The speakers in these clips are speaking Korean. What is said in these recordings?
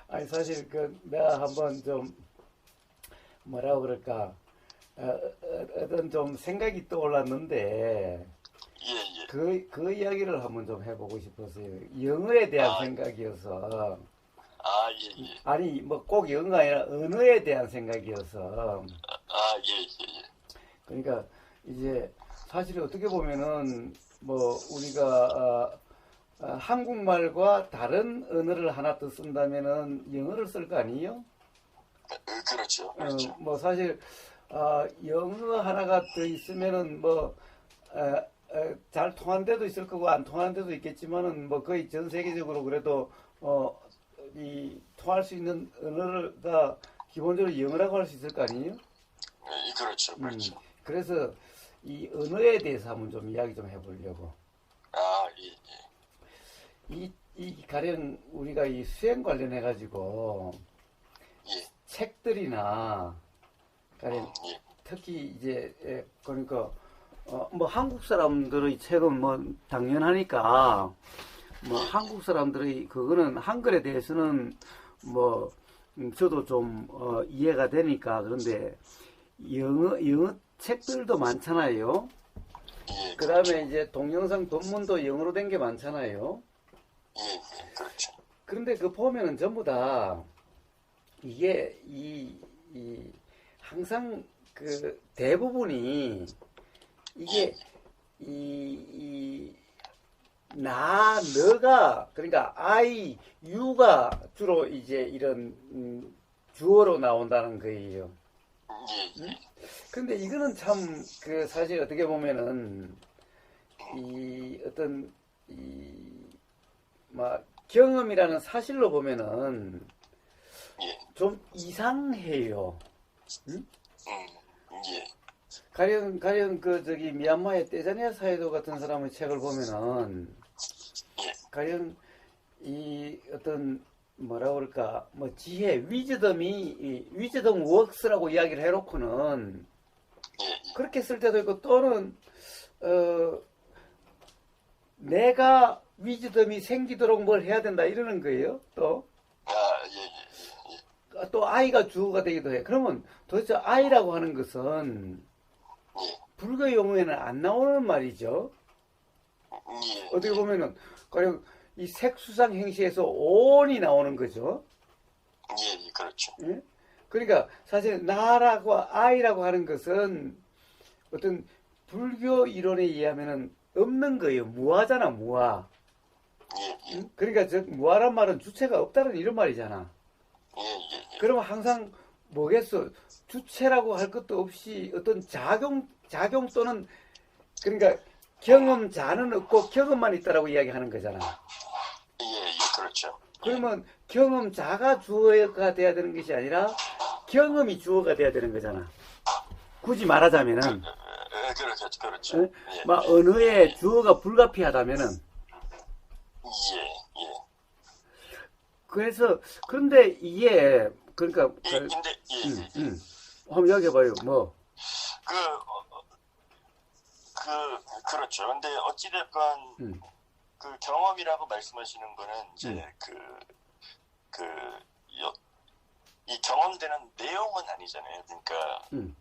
아니 사실 내가 한번 좀 뭐라고 그럴까 어떤 좀 생각이 떠올랐는데 예, 예. 그 이야기를 한번 좀 해보고 싶었어요. 영어에 대한 아, 생각이어서 예, 예. 아니 뭐 꼭 영어가 아니라 언어에 대한 생각이어서 예, 예, 예. 그러니까 이제 사실 어떻게 보면은 뭐 우리가 한국말과 다른 언어를 하나 더 쓴다면은 영어를 쓸 거 아니에요? 그렇죠, 그렇죠. 뭐 사실 영어 하나가 더 있으면은 뭐 잘 통한 데도 있을 거고 안 통하는 데도 있겠지만은 뭐 거의 전 세계적으로 그래도 이 통할 수 있는 언어가 기본적으로 영어라고 할 수 있을 거 아니에요? 그렇죠, 그렇죠. 그래서 이 언어에 대해서 한번 좀 이야기 좀 해보려고. 예, 예. 이 가령 우리가 이 수행 관련해 가지고 예, 책들이나 가령 예, 특히 이제 그러니까 뭐 한국 사람들의 책은 뭐 당연하니까 뭐 한국 사람들의 그거는 한글에 대해서는 뭐 저도 좀 이해가 되니까 그런데 영어 책들도 많잖아요. 예, 그렇죠. 그다음에 이제 동영상 본문도 영어로 된 게 많잖아요. 예, 예, 그렇죠. 그런데 그 보면은 전부 다 이게 항상 그 대부분이 이게 이 너가 그러니까 you가 주로 이제 이런 주어로 나온다는 거예요. 예, 예. 근데 이거는 참 그 사실 어떻게 보면은 이 어떤 막 경험이라는 사실로 보면은 예, 좀 이상해요. 예, 가령 그 저기 미얀마의 떼자니아 사이도 같은 사람의 책을 보면은 예, 가령 이 어떤 뭐라 그럴까 뭐 지혜 위즈덤이 위즈덤 웍스라고 이야기를 해놓고는 예, 그렇게 쓸 때도 있고 또는 어 내가 위즈덤이 생기도록 뭘 해야 된다 이러는 거예요. 또 예, 또 아이가 주어가 되기도 해. 그러면 도대체 아이라고 하는 것은 예, 불교 용어에는 안 나오는 말이죠. 예, 어떻게 보면은 가령 이 색수상 행시에서 온이 나오는 거죠. 예, 그렇죠. 예? 그러니까 사실 나라고 아이라고 하는 것은 어떤 불교 이론에 의하면은 없는 거예요. 무아잖아, 무아. 예, 예, 그러니까 저 무아란 말은 주체가 없다는 이런 말이잖아. 예, 예, 그러면 항상 뭐겠어? 주체라고 할 것도 없이 어떤 작용 또는 그러니까 경험자는 없고 경험만 있다라고 이야기하는 거잖아. 예, 예, 그렇죠. 그러면 경험자가 주어가 돼야 되는 것이 아니라 경험이 주어가 돼야 되는 거잖아. 굳이 말하자면은 그렇죠, 그렇죠. 예, 막 언어의 주어가 불가피하다면은 예, 예. 그래서 그런데 이게 그러니까 근데 한번 이야기해봐요. 뭐 그, 그렇죠. 근데 어찌됐건 음, 그 경험이라고 말씀하시는 거는 이제 음. 그, 이 경험되는 내용은 아니잖아요. 그러니까 음.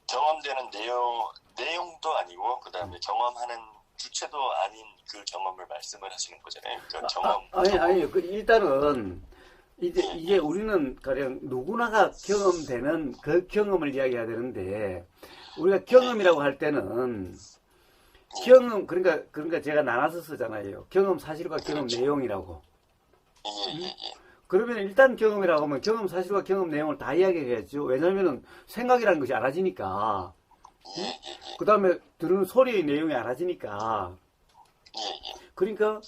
경험되는 내용도 아니고 그다음에 경험하는 주체도 아닌 그 경험을 말씀을 하시는 거잖아요. 그러니까 아니 그 일단은 이제 우리는 가령 누구나가 경험되는 그 경험을 이야기해야 되는데 우리가 경험이라고 할 때는 경험 그러니까 제가 나눠서 쓰잖아요. 경험 사실과 경험 내용이라고. 예, 예, 예. 그러면 일단 경험이라고 하면 경험 사실과 경험 내용을 다 이야기해야죠. 왜냐하면은 생각이라는 것이 알아지니까. 그 다음에 들은 소리의 내용이 알아지니까. 그러니까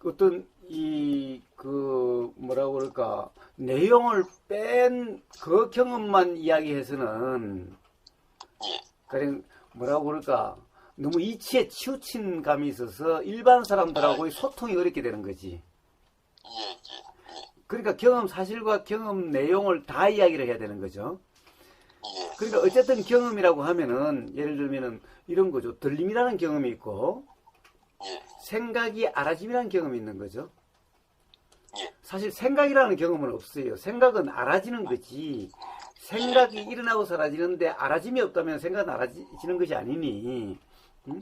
어떤 뭐라고 그럴까 내용을 뺀 그 경험만 이야기해서는 가령 뭐라고 그럴까 너무 이치에 치우친 감이 있어서 일반 사람들하고의 소통이 어렵게 되는 거지. 그러니까 경험 사실과 경험 내용을 다 이야기를 해야 되는 거죠. 그러니까 어쨌든 경험이라고 하면은 예를 들면은 이런 거죠. 들림이라는 경험이 있고 생각이 알아짐이라는 경험이 있는 거죠. 사실 생각이라는 경험은 없어요. 생각은 알아지는 거지. 생각이 일어나고 사라지는데 알아짐이 없다면 생각은 알아지는 것이 아니니. 응?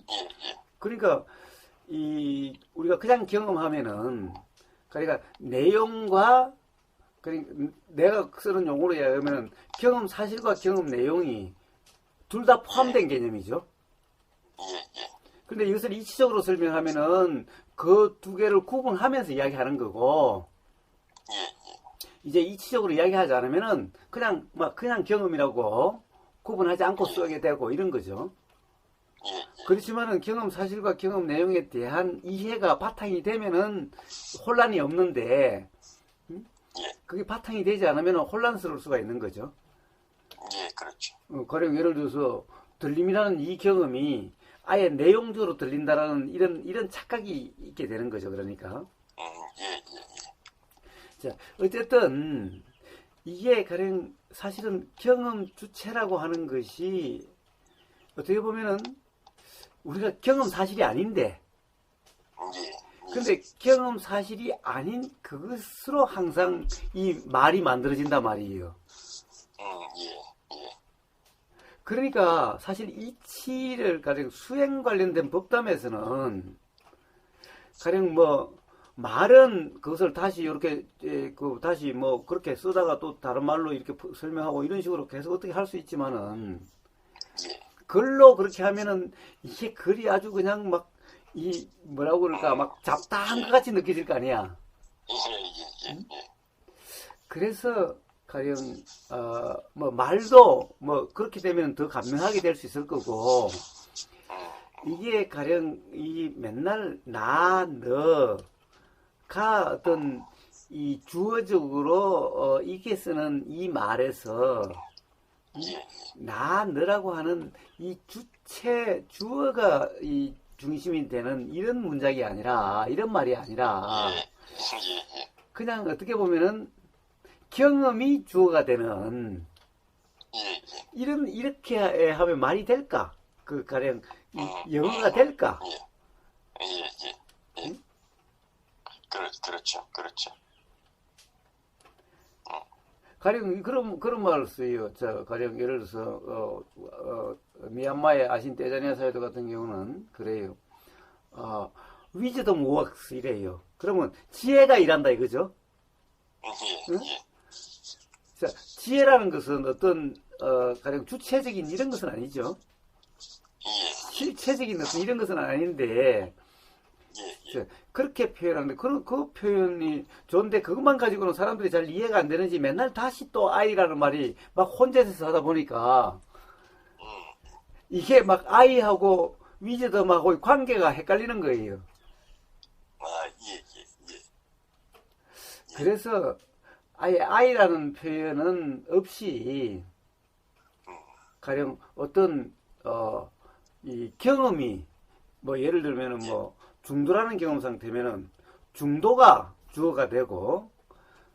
그러니까 우리가 그냥 경험하면은 그러니까 내용과 그러니까 내가 쓰는 용어로 이야기하면은 경험 사실과 경험 내용이 둘 다 포함된 개념이죠. 근데 이것을 이치적으로 설명하면은 그 두 개를 구분하면서 이야기하는 거고, 이제 이치적으로 이야기하지 않으면은 그냥 경험이라고 구분하지 않고 쓰게 되고 이런 거죠. 그렇지만은 경험 사실과 경험 내용에 대한 이해가 바탕이 되면은 혼란이 없는데, 그게 바탕이 되지 않으면 혼란스러울 수가 있는 거죠. 그렇죠. 가령 예를 들어서 들림이라는 이 경험이 아예 내용적으로 들린다라는 이런 착각이 있게 되는 거죠. 그러니까. 자, 어쨌든 이게 가령 사실은 경험 주체라고 하는 것이 어떻게 보면은 우리가 경험 사실이 아닌데, 근데 경험 사실이 아닌 그것으로 항상 이 말이 만들어진단 말이에요. 그러니까 사실 이치를 가령 수행 관련된 법담에서는 가령 뭐 말은 그것을 다시 이렇게 다시 뭐 그렇게 쓰다가 또 다른 말로 이렇게 설명하고 이런 식으로 계속 어떻게 할 수 있지만은 글로 그렇게 하면은 이게 글이 아주 그냥 막 이 뭐라고 그럴까 막 잡다한 것 같이 느껴질 거 아니야. 그래서 가령 뭐 말도 뭐 그렇게 되면 더 감명하게 될 수 있을 거고, 이게 가령 이 맨날 나 너가 어떤 이 주어적으로 이게 쓰는 이 말에서 나 너라고 하는 이 주어가 이 중심이 되는 이런 문장이 아니라, 이런 말이 아니라 그냥 어떻게 보면은 경험이 주어가 되는 이렇게 하면 말이 될까? 그 가령 영어가 될까? 응? 그렇죠. 가령 그런 말을 써요. 가령 예를 들어서 미얀마의 아신 떼자니아 사회도 같은 경우는 그래요. 위즈덤 워크스 이래요. 그러면 지혜가 일한다 이거죠? 응? 자, 지혜라는 것은 어떤 가령 주체적인 이런 것은 아니죠. 실체적인 어떤 이런 것은 아닌데, 그렇게 표현하는데 그 표현이 좋은데 그것만 가지고는 사람들이 잘 이해가 안 되는지 맨날 다시 또 아이라는 말이 막 혼재해서 하다 보니까 이게 막 아이하고 위즈덤하고 관계가 헷갈리는 거예요. 그래서 아예 아이라는 표현은 없이 가령 어떤 이 경험이 뭐 예를 들면은 뭐 중도라는 경험 상태면은 중도가 주어가 되고,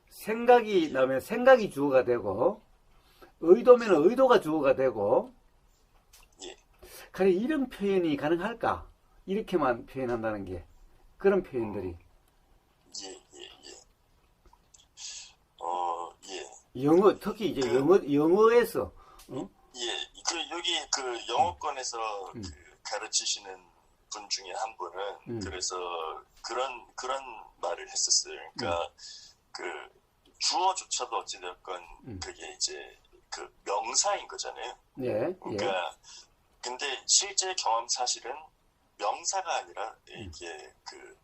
생각이 나오면 생각이 주어가 되고, 의도면 의도가 주어가 되고, 가령 이런 표현이 가능할까? 이렇게만 표현한다는 게 그런 표현들이 영어 특히 이제 영어에서 여기 그 영어권에서 가르치시는 분 중에 한 분은 그래서 그런 말을 했었어요. 그러니까 그 주어조차도 어찌됐건 그게 이제 그 명사인 거잖아요. 그러니까 근데 실제 경험 사실은 명사가 아니라 이게 그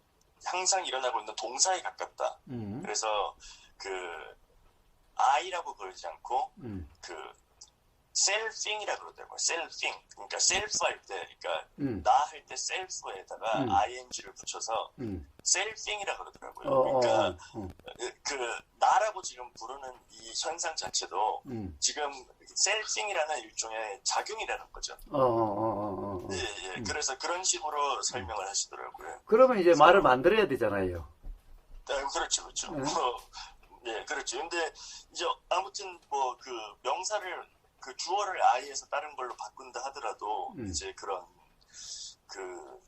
항상 일어나고 있는 동사에 가깝다. 그래서 그 I라고 그러지 않고 그 selfing이라 그러더라고요. selfing. 그러니까 self 할 때, 그러니까 나 할 때 self에다가 ing를 붙여서 selfing이라 그러더라고요. 그러니까 그 나라고 지금 부르는 이 현상 자체도 지금 selfing이라는 일종의 작용이라는 거죠. 그래서 그런 식으로 설명을 하시더라고요. 그러면 이제 말을 만들어야 되잖아요. 그렇죠. 그렇죠. 근데 이제 아무튼 뭐 그 명사를 그 주어를 I에서 다른 걸로 바꾼다 하더라도 이제 그런 그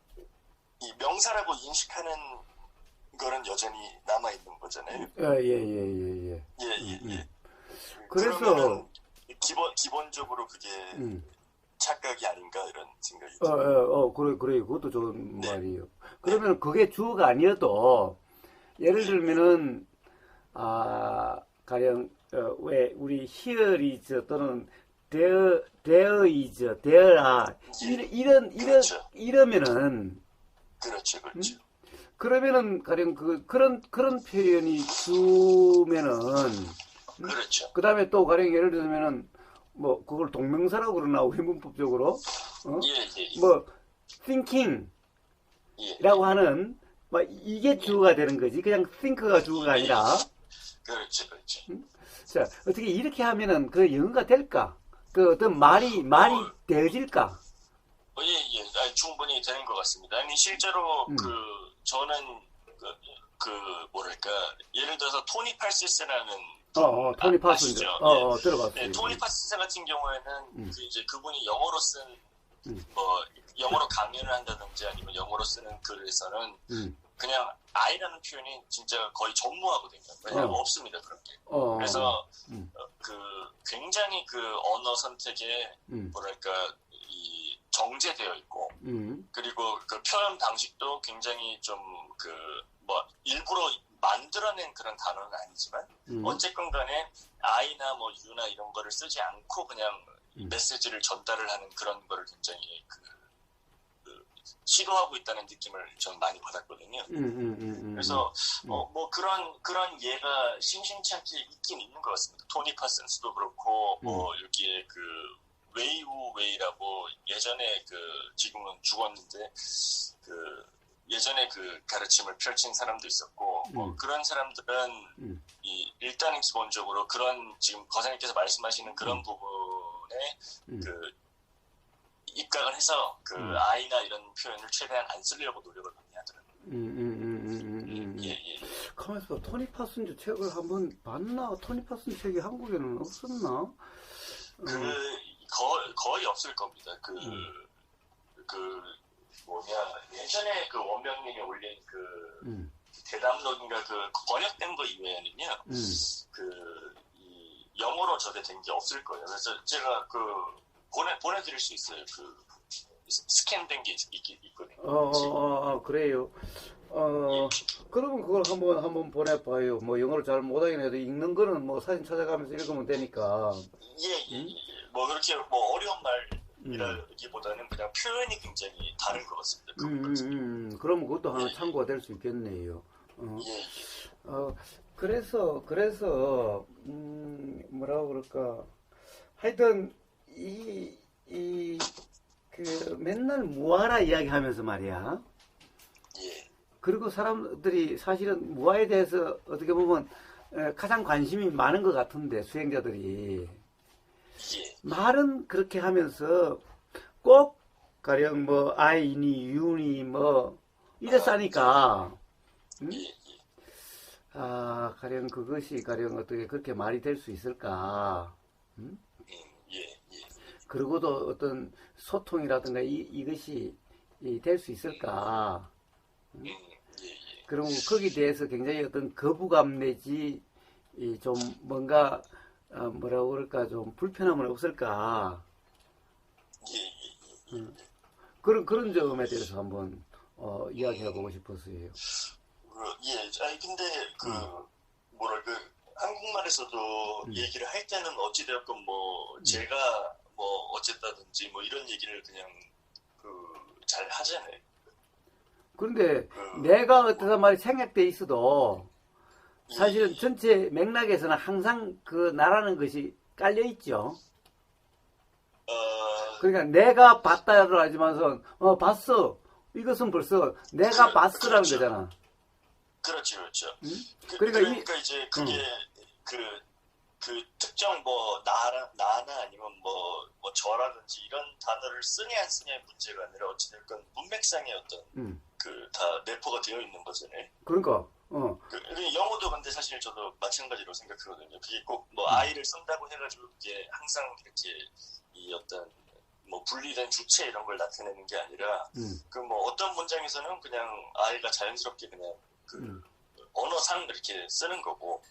이 명사라고 인식하는 거는 여전히 남아 있는 거잖아요. 예. 예. 그래서 그러면은 기본적으로 그게 음. 착각이 아닌가 이런 생각이 그래, 그것도 좋은 네. 말이에요. 그러면 그게 주어가 아니어도, 예를 들면은, 가령, 왜, 우리 here is 또는 there is, there are, 그렇죠. 이러면은, 그렇죠. 그러면은, 가령 그런 표현이 주면은, 그렇죠. 그 다음에 또 가령 예를 들면은, 뭐, 그걸 동명사라고 그러나, 우리 문법적으로, 예. 뭐, thinking, 예. 라고 하는 뭐 이게 주어가 되는 거지 그냥 think가 주어가 아니라 그렇죠. 자 어떻게 이렇게 하면은 그 영어가 될까 그 어떤 말이 되어질까 예. 아니, 충분히 되는 것 같습니다. 아니 실제로 저는 그 뭐랄까 예를 들어서 토니 팔시스라는 토니 파슨저 아시죠? 들어봤어요. 네, 토니 파시스 같은 경우에는 이제 그분이 영어로 쓴 음. 뭐 영어로 강연을 한다든지 아니면 영어로 쓰는 글에서는 그냥 I라는 표현이 진짜 거의 전무하거든요. 왜냐하면 없습니다 그런 게. 그래서 그 굉장히 그 언어 선택에 뭐랄까 이 정제되어 있고 그리고 그 표현 방식도 굉장히 좀 그 뭐 일부러 만들어낸 그런 단어는 아니지만 어쨌건 간에 I나 뭐 U나 이런 거를 쓰지 않고 그냥 메시지를 전달을 하는 그런 거를 굉장히 시도하고 있다는 느낌을 저는 많이 받았거든요. 그래서 뭐 그런 예가 심심찮게 있긴 있는 것 같습니다. 토니 파슨스도 그렇고 뭐 여기에 그 웨이우 웨이라고 예전에 그 지금은 죽었는데 그 예전에 그 가르침을 펼친 사람도 있었고 뭐 그런 사람들은 일단은 기본적으로 그런 지금 거사님께서 말씀하시는 그런 부분에 그 입각을 해서 그 I나 이런 표현을 최대한 안 쓰려고 노력을 많이 하더라고요. 예. 가만있어 토니 파슨저 책을 한번 봤나? 토니 파슨저 책이 한국에는 없었나? 거의 없을 겁니다. 뭐냐 예전에 그 원명님이 올린 그 대담록인가 그 번역된 거 이외에는요 이 영어로 저대된 게 없을 거예요. 그래서 제가 그 보내드릴 수 있어요. 그 스캔된 게 있거든요. 그래요. 그러면 그걸 한번 보내봐요. 뭐 영어를 잘 못하긴 해도 읽는 거는 뭐 사진 찾아가면서 읽으면 되니까. 예. 뭐 그렇게 뭐 어려운 말이라기보다는 그냥 표현이 굉장히 다른 것 같습니다. 그러면 그것도 하나 참고가 될 수 있겠네요. 그래서 뭐라고 그럴까? 하여튼 그 맨날 무아라 이야기하면서 말이야. 예. 그리고 사람들이 사실은 무아에 대해서 어떻게 보면 가장 관심이 많은 것 같은데 수행자들이 말은 그렇게 하면서 꼭 가령 뭐 I니 U니 뭐 이래서 하니까 가령 그것이 가령 어떻게 그렇게 말이 될 수 있을까? 그러고도 어떤 소통이라든가 이것이 될 수 있을까? 그럼 거기에 대해서 굉장히 어떤 거부감 내지 좀 뭔가 뭐라고 그럴까 좀 불편함은 없을까? 그런 점에 대해서 한번 이야기해보고 싶었어요. 아니 근데 뭐랄까 한국말에서도 얘기를 할 때는 어찌되었건 뭐 제가 뭐 어쨌다든지 뭐 이런 얘기를 그냥 잘 하잖아요. 그런데 내가 어떤 말이 생략돼 있어도 사실은 전체 맥락에서는 항상 그 나라는 것이 깔려 있죠. 그러니까 내가 봤다로 하지만서 봤어. 이것은 벌써 내가 봤으라는 거잖아. 그렇죠. 그러니까 이제 그게 그 특정 뭐 나나 아니면 뭐 저라든지 이런 단어를 쓰냐 안 쓰냐의 문제가 아니라 어찌됐건 문맥상의 어떤 다 내포가 되어 있는 거잖아요. 그러니까 영어도 근데 사실 저도 마찬가지로 생각하거든요. 그게 꼭 뭐 I를 쓴다고 해가지고 그게 항상 이렇게 이 어떤 뭐 분리된 주체 이런 걸 나타내는 게 아니라 그 뭐 어떤 문장에서는 그냥 I가 자연스럽게 그냥 그 언어상 이렇게 쓰는 거고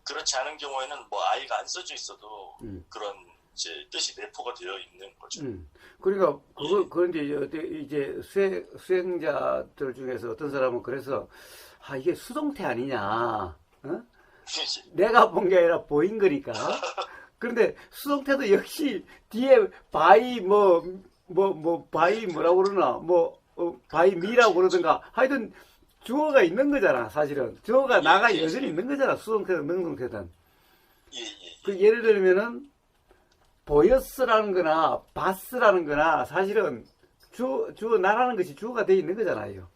그렇지 않은 경우에는 뭐 아이가 안 써져 있어도 그런 이제 뜻이 내포가 되어 있는 거죠. 그러니까 그런데 이제 수행자들 중에서 어떤 사람은 그래서 이게 수동태 아니냐, 어? 내가 본 게 아니라 보인 거니까. 그런데 수동태도 역시 뒤에 바이 바이 뭐라고 그러나 바이 미라고 그러든가 하여튼 주어가 있는 거잖아. 사실은 주어가 나가 여전히 있는 거잖아. 수동태든 능동태든. 그 예를 들면은 보였으라는 거나 봤으라는 거나 사실은 주어 나라는 것이 주어가 돼 있는 거잖아요.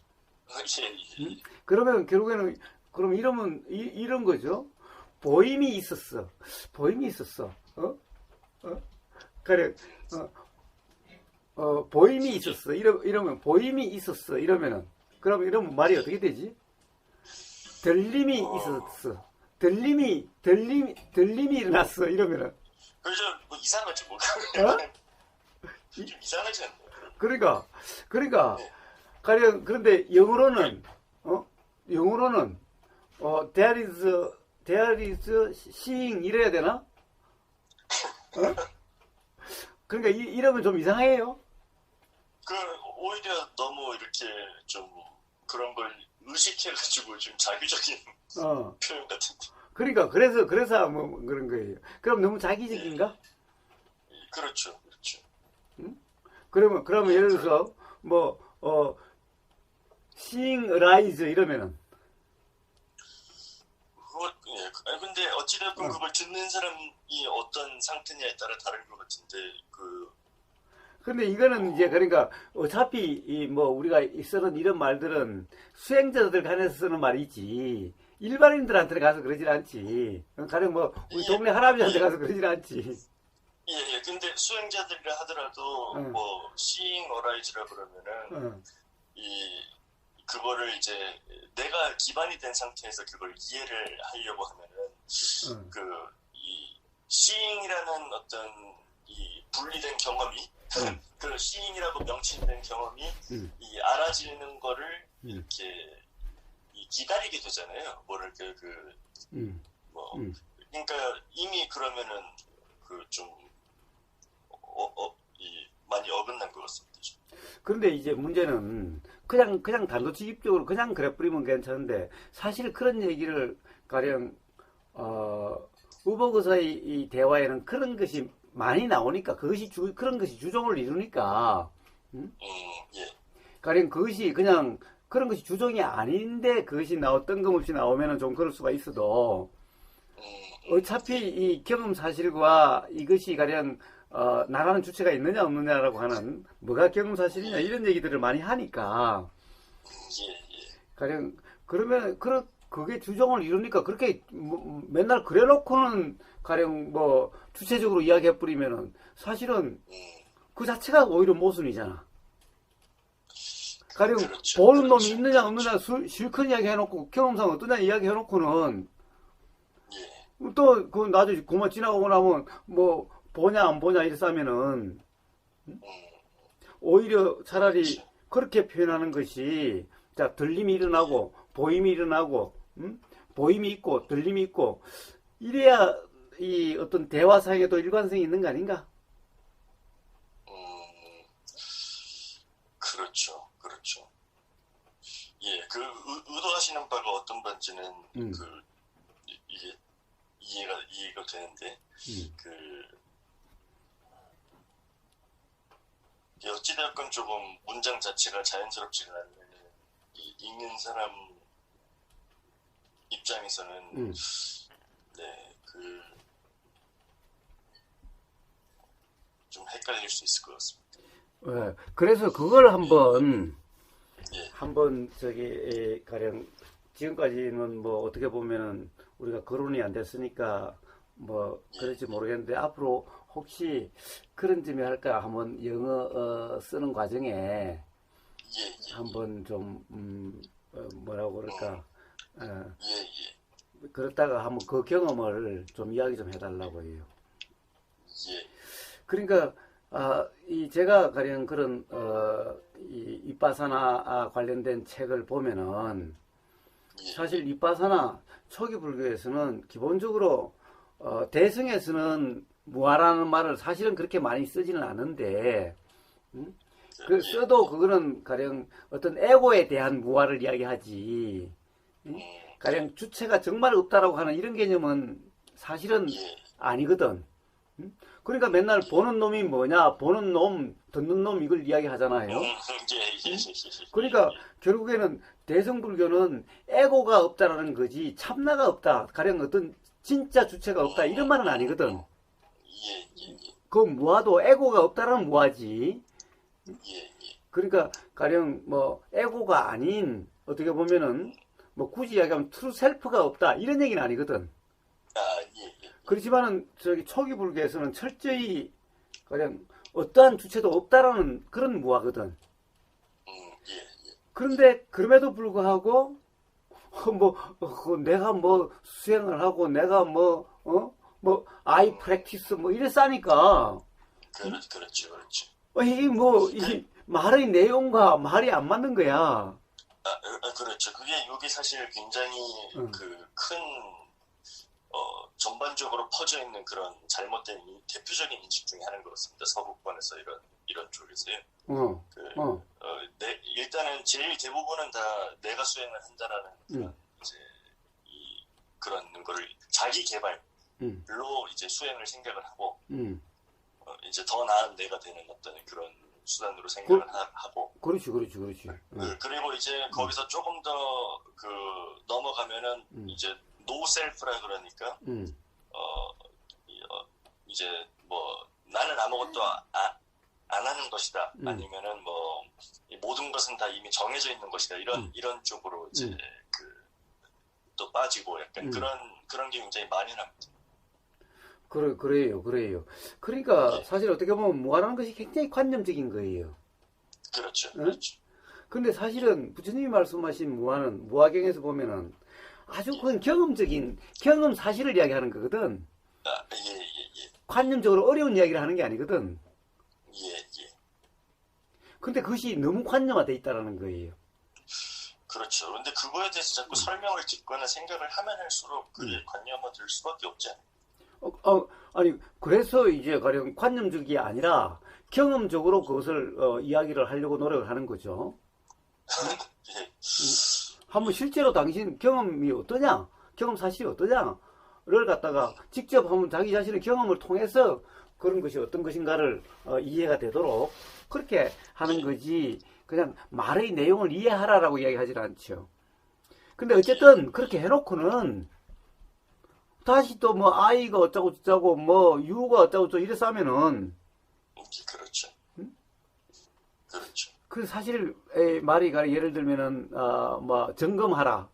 그러면 결국에는 그럼 이런 거죠. 보임이 있었어. 그래. 보임이 있었어. 이러면 보임이 있었어. 이러면 말이 어떻게 되지? 들림이 있었어. 들림이 일어났어. 이러면은. 그래서 뭐 이상하지 뭐. 좀 이상하지 않나요? 그러니까 가령 그런데 영어로는 there is seeing 이래야 되나? 그러니까 이러면 좀 이상해요. 오히려 너무 이렇게 좀 그런 걸 의식해가지고 좀 자기적인 표현 같은데. 그러니까 그래서 뭐 그런 거예요. 그럼 너무 자기적인가? 그렇죠. 그러면 예를 들어서 seeing arise 이러면은 근데 어찌됐건 그걸 듣는 사람이 어떤 상태냐에 따라 다른 것 같은데 근데 이거는 이제 그러니까 어차피 우리가 쓰는 이런 말들은 수행자들 간에서 쓰는 말이지 일반인들한테 가서 그러질 않지. 가령 우리 동네 할아버지한테 가서 그러질 않지. 예. 근데 수행자들이라 하더라도 seeing arise라 그러면은 그거를 이제 내가 기반이 된 상태에서 그걸 이해를 하려고 하면은 이 seeing이라는 어떤 이 분리된 경험이 그 seeing이라고 명칭된 경험이 이 알아지는 거를 이렇게 기다리게 되잖아요. 그러니까 이미 그러면은 좀 많이 어긋난 것 같습니다. 그런데 이제 문제는 그냥 단도직입적으로 그냥 그래 뿌리면 괜찮은데 사실 그런 얘기를 가령 우버그사의 이 대화에는 그런 것이 많이 나오니까 그런 것이 주종을 이루니까 가령 그것이 그냥 그런 것이 주종이 아닌데 그것이 뜬금없이 나오면은 좀 그럴 수가 있어도 어차피 이 경험 사실과 이것이 가령 나라는 주체가 있느냐 없느냐라고 하는 뭐가 경험 사실이냐 이런 얘기들을 많이 하니까 가령 그러면 그게 주종을 이루니까 그렇게 맨날 그래놓고는 가령 주체적으로 이야기해 뿌리면은 사실은 그 자체가 오히려 모순이잖아. 가령 그렇죠. 보는 놈이 있느냐 없느냐 실컷 이야기 해놓고 경험상 어떠냐 이야기 해놓고는 또 그 나중에 그만 지나가고 나면 보냐 안 보냐 이렇게 싸면은 오히려 차라리 그렇게 표현하는 것이 자 들림이 일어나고 보임이 일어나고 보임이 있고 들림이 있고 이래야 이 어떤 대화상에도 일관성이 있는 거 아닌가? 그렇죠. 예, 의도하시는 바가 어떤 건지는 이게 이해가 되는데 어찌되었건 조금 문장 자체가 자연스럽지가 않으면 읽는 사람 입장에서는 좀 헷갈릴 수 있을 것 같습니다. 네, 그래서 그걸 한번 가령 지금까지는 어떻게 보면은 우리가 거론이 안 됐으니까 그럴지 모르겠는데 앞으로 혹시 그런 점이 할까 한번 영어 쓰는 과정에 한번 좀 뭐라고 그럴까 그렇다가 한번 그 경험을 좀 이야기 좀 해달라고 해요. 그러니까 제가 가령 그런, 이 윗바사나 관련된 책을 보면은, 사실 윗바사나 초기 불교에서는 기본적으로, 대승에서는 무아라는 말을 사실은 그렇게 많이 쓰지는 않은데, 써도 그거는 가령 어떤 에고에 대한 무아를 이야기하지, 가령 주체가 정말 없다라고 하는 이런 개념은 사실은 아니거든. 그러니까 맨날 보는 놈이 뭐냐, 보는 놈, 듣는 놈 이걸 이야기하잖아요. 그러니까 결국에는 대승불교는 에고가 없다라는 거지 참나가 없다, 가령 어떤 진짜 주체가 없다 이런 말은 아니거든. 그 무아도 에고가 없다라는 무아지. 그러니까 가령 뭐 에고가 아닌 어떻게 보면은 뭐 굳이 이야기하면 트루 셀프가 없다 이런 얘기는 아니거든. 그렇지만은 저기 초기 불교에서는 철저히 그냥 어떠한 주체도 없다라는 그런 무아거든. 그런데 그럼에도 불구하고 내가 뭐 수행을 하고 내가 아이 프랙티스 뭐 이랬으니까. 그렇죠. 이 말의 내용과 말이 안 맞는 거야. 그렇죠. 그게 여기 사실 굉장히 큰 전반적으로 퍼져 있는 그런 잘못된 대표적인 인식 중에 하나인 것 같습니다. 서구권에서 이런 쪽에서요. 일단은 제일 대부분은 다 내가 수행을 한다라는 이제 그런 거를 자기 개발로 이제 수행을 생각을 하고 이제 더 나은 내가 되는 어떤 그런 수단으로 생각을 하고. 그렇지. 그리고 이제 거기서 조금 더 넘어가면은 이제 노 셀프라 그러니까 이제 뭐 나는 아무것도 안 하는 것이다. 아니면은 뭐 모든 것은 다 이미 정해져 있는 것이다. 이런 쪽으로 이제 또 빠지고 약간 그런 게 굉장히 만연합니다. 그래요. 그러니까 사실 어떻게 보면 무아라는 것이 굉장히 관념적인 거예요. 그렇죠. 근데 사실은 부처님이 말씀하신 무아는 무아경에서 보면은 아주 그건 경험적인 경험 사실을 이야기하는 거거든. 관념적으로 어려운 이야기를 하는 게 아니거든. 근데 그것이 너무 관념화돼 있다라는 거예요. 그렇죠. 그런데 그거에 대해서 자꾸 설명을 듣거나 생각을 하면 할수록 그게 관념화될 수밖에 없지 않아요? 아니 그래서 이제 가령 관념적이 아니라 경험적으로 그것을 이야기를 하려고 노력을 하는 거죠. 한번 실제로 당신 경험이 어떠냐, 경험 사실이 어떠냐를 갖다가 직접 한번 자기 자신의 경험을 통해서 그런 것이 어떤 것인가를 이해가 되도록 그렇게 하는 거지, 그냥 말의 내용을 이해하라라고 이야기하지 않죠. 근데 어쨌든 그렇게 해놓고는 다시 또 뭐 아이가 어쩌고 저쩌고 뭐 유가 어쩌고 저쩌고 이래서 하면은 그렇죠. 그 사실 말이 예를 들면은 뭐 점검하라.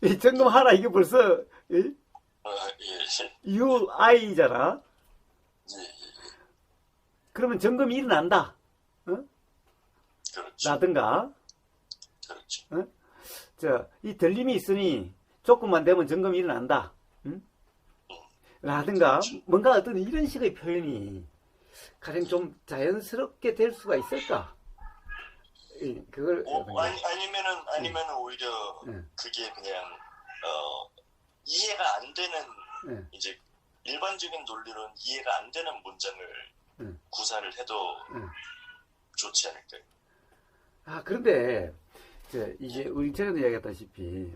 이 점검하라 이게 벌써 UI잖아. 그러면 점검이 일어난다. 그렇죠. 라든가. 이 들림이 있으니 조금만 되면 점검이 일어난다. 라든가 뭔가 어떤 이런 식의 표현이 가장 좀 자연스럽게 될 수가 있을까? 그걸 아니면은 오히려 그게 그냥 이해가 안 되는 이제 일반적인 논리로는 이해가 안 되는 문장을 구사를 해도 좋지 않을까요? 그런데 이제 우리 전에도 이야기했다시피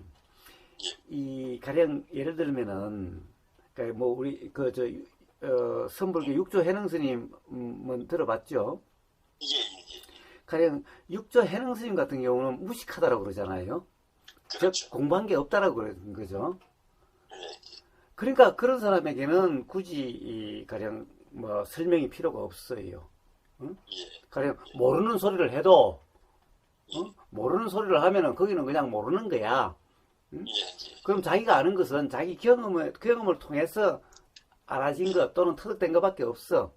이 가령 예를 들면은 뭐 우리 선불교 육조 해능 스님은 들어봤죠? 가령 육조 해능 스님 같은 경우는 무식하다라고 그러잖아요. 그렇죠. 즉 공부한 게 없다라고 그러는 거죠. 그러니까 그런 사람에게는 굳이 가령 뭐 설명이 필요가 없어요. 가령 모르는 소리를 해도 모르는 소리를 하면은 거기는 그냥 모르는 거야. 그럼 자기가 아는 것은 자기 경험을 통해서 알아진 것 또는 터득된 것밖에 없어.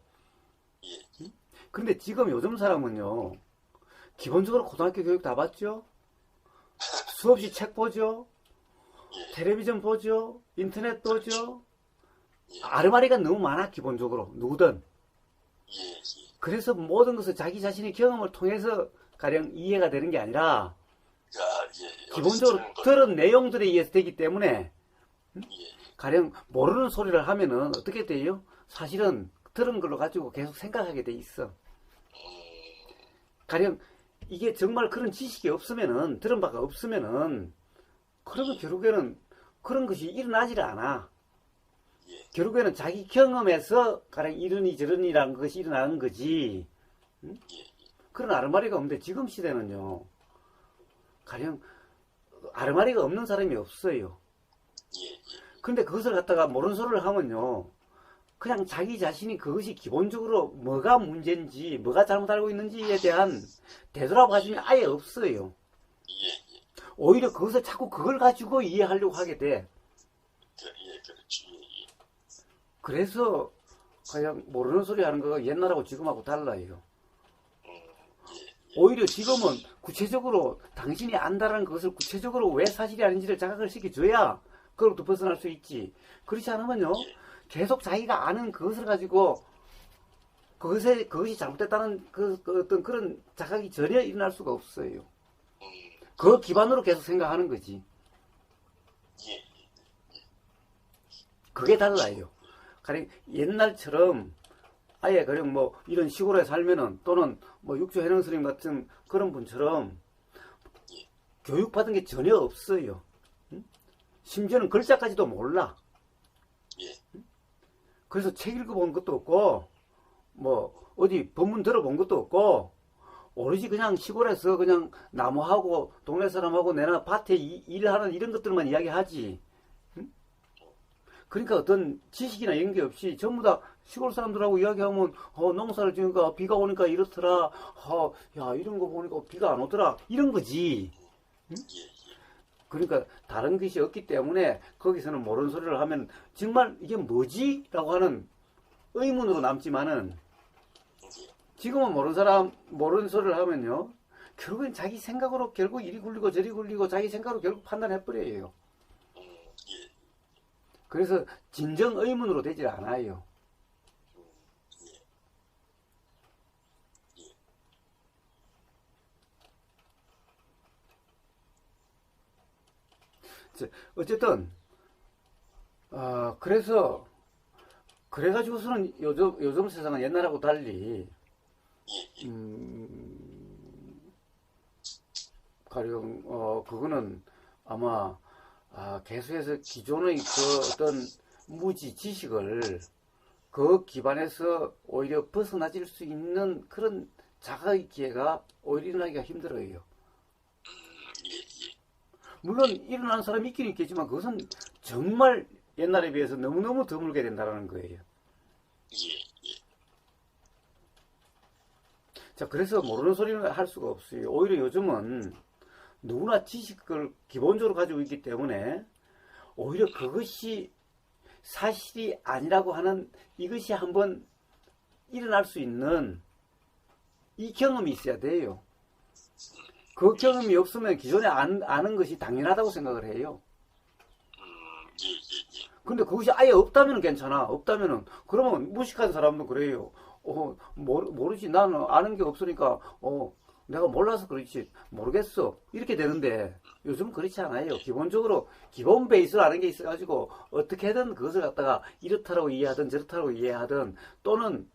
근데 지금 요즘 사람은요, 기본적으로 고등학교 교육 다 받죠? 수없이 책 보죠? 텔레비전 보죠? 인터넷 보죠? 아르마리가 너무 많아, 기본적으로. 누구든. 예. 그래서 모든 것을 자기 자신의 경험을 통해서 가령 이해가 되는 게 아니라 기본적으로 들은 내용들에 의해서 되기 때문에 가령 모르는 소리를 하면은 어떻게 돼요? 사실은 들은 걸로 가지고 계속 생각하게 돼 있어. 가령 이게 정말 그런 지식이 없으면은, 들은 바가 없으면은, 그러면 결국에는 그런 것이 일어나지를 않아. 결국에는 자기 경험에서 가령 이러니 저러니라는 것이 일어나는 거지. 응? 그런 아르마리가 없는데 지금 시대는요, 가령 아르마리가 없는 사람이 없어요. 근데 그것을 갖다가 모르는 소리를 하면요, 그냥 자기 자신이 그것이 기본적으로 뭐가 문제인지, 뭐가 잘못 알고 있는지에 대한 되돌아봐줌이 아예 없어요. 오히려 그것을 자꾸 그걸 가지고 이해하려고 하게 돼. 그래서 그냥 모르는 소리 하는 거가 옛날하고 지금하고 달라요. 오히려 지금은 구체적으로 당신이 안다라는 것을 구체적으로 왜 사실이 아닌지를 자각을 시켜줘야 그로부터 벗어날 수 있지. 그렇지 않으면요, 계속 자기가 아는 그것을 가지고 그것이 잘못됐다는 어떤 그런 자각이 전혀 일어날 수가 없어요. 그 기반으로 계속 생각하는 거지. 그게 달라요. 가령 옛날처럼 아예 그냥 뭐 이런 시골에 살면은, 또는 뭐 육조 해능 스님 같은 그런 분처럼 교육받은 게 전혀 없어요. 심지어는 글자까지도 몰라. 그래서 책 읽어본 것도 없고, 뭐 어디 법문 들어본 것도 없고, 오로지 그냥 시골에서 그냥 나무하고 동네 사람하고 내나 밭에 일하는 이런 것들만 이야기하지. 그러니까 어떤 지식이나 이런 게 없이 전부 다 시골 사람들하고 이야기하면, 농사를 지으니까 비가 오니까 이렇더라, 야 이런 거 보니까 비가 안 오더라, 이런 거지. 그러니까 다른 것이 없기 때문에 거기서는 모르는 소리를 하면 정말 이게 뭐지? 라고 하는 의문으로 남지만은, 지금은 모르는 소리를 하면요, 결국엔 자기 생각으로 결국 이리 굴리고 저리 굴리고 자기 생각으로 결국 판단해버려요. 그래서 진정 의문으로 되질 않아요. 어쨌든 그래가지고서는 요즘 세상은 옛날하고 달리 가령 그거는 아마 계속해서 기존의 그 어떤 무지 지식을 그 기반에서 오히려 벗어나질 수 있는 그런 자각의 기회가 오히려 일어나기가 힘들어요. 물론 일어나는 사람이 있긴 있겠지만 그것은 정말 옛날에 비해서 너무너무 드물게 된다는 거예요. 자, 그래서 모르는 소리는 할 수가 없어요. 오히려 요즘은 누구나 지식을 기본적으로 가지고 있기 때문에 오히려 그것이 사실이 아니라고 하는, 이것이 한번 일어날 수 있는 이 경험이 있어야 돼요. 그 경험이 없으면 기존에 아는 것이 당연하다고 생각을 해요. 근데 그것이 아예 없다면 괜찮아. 없다면은, 그러면 무식한 사람도 그래요. 모르지. 나는 아는 게 없으니까, 내가 몰라서 그렇지. 모르겠어. 이렇게 되는데, 요즘은 그렇지 않아요. 기본적으로, 기본 베이스로 아는 게 있어가지고, 어떻게든 그것을 갖다가 이렇다라고 이해하든 저렇다라고 이해하든, 또는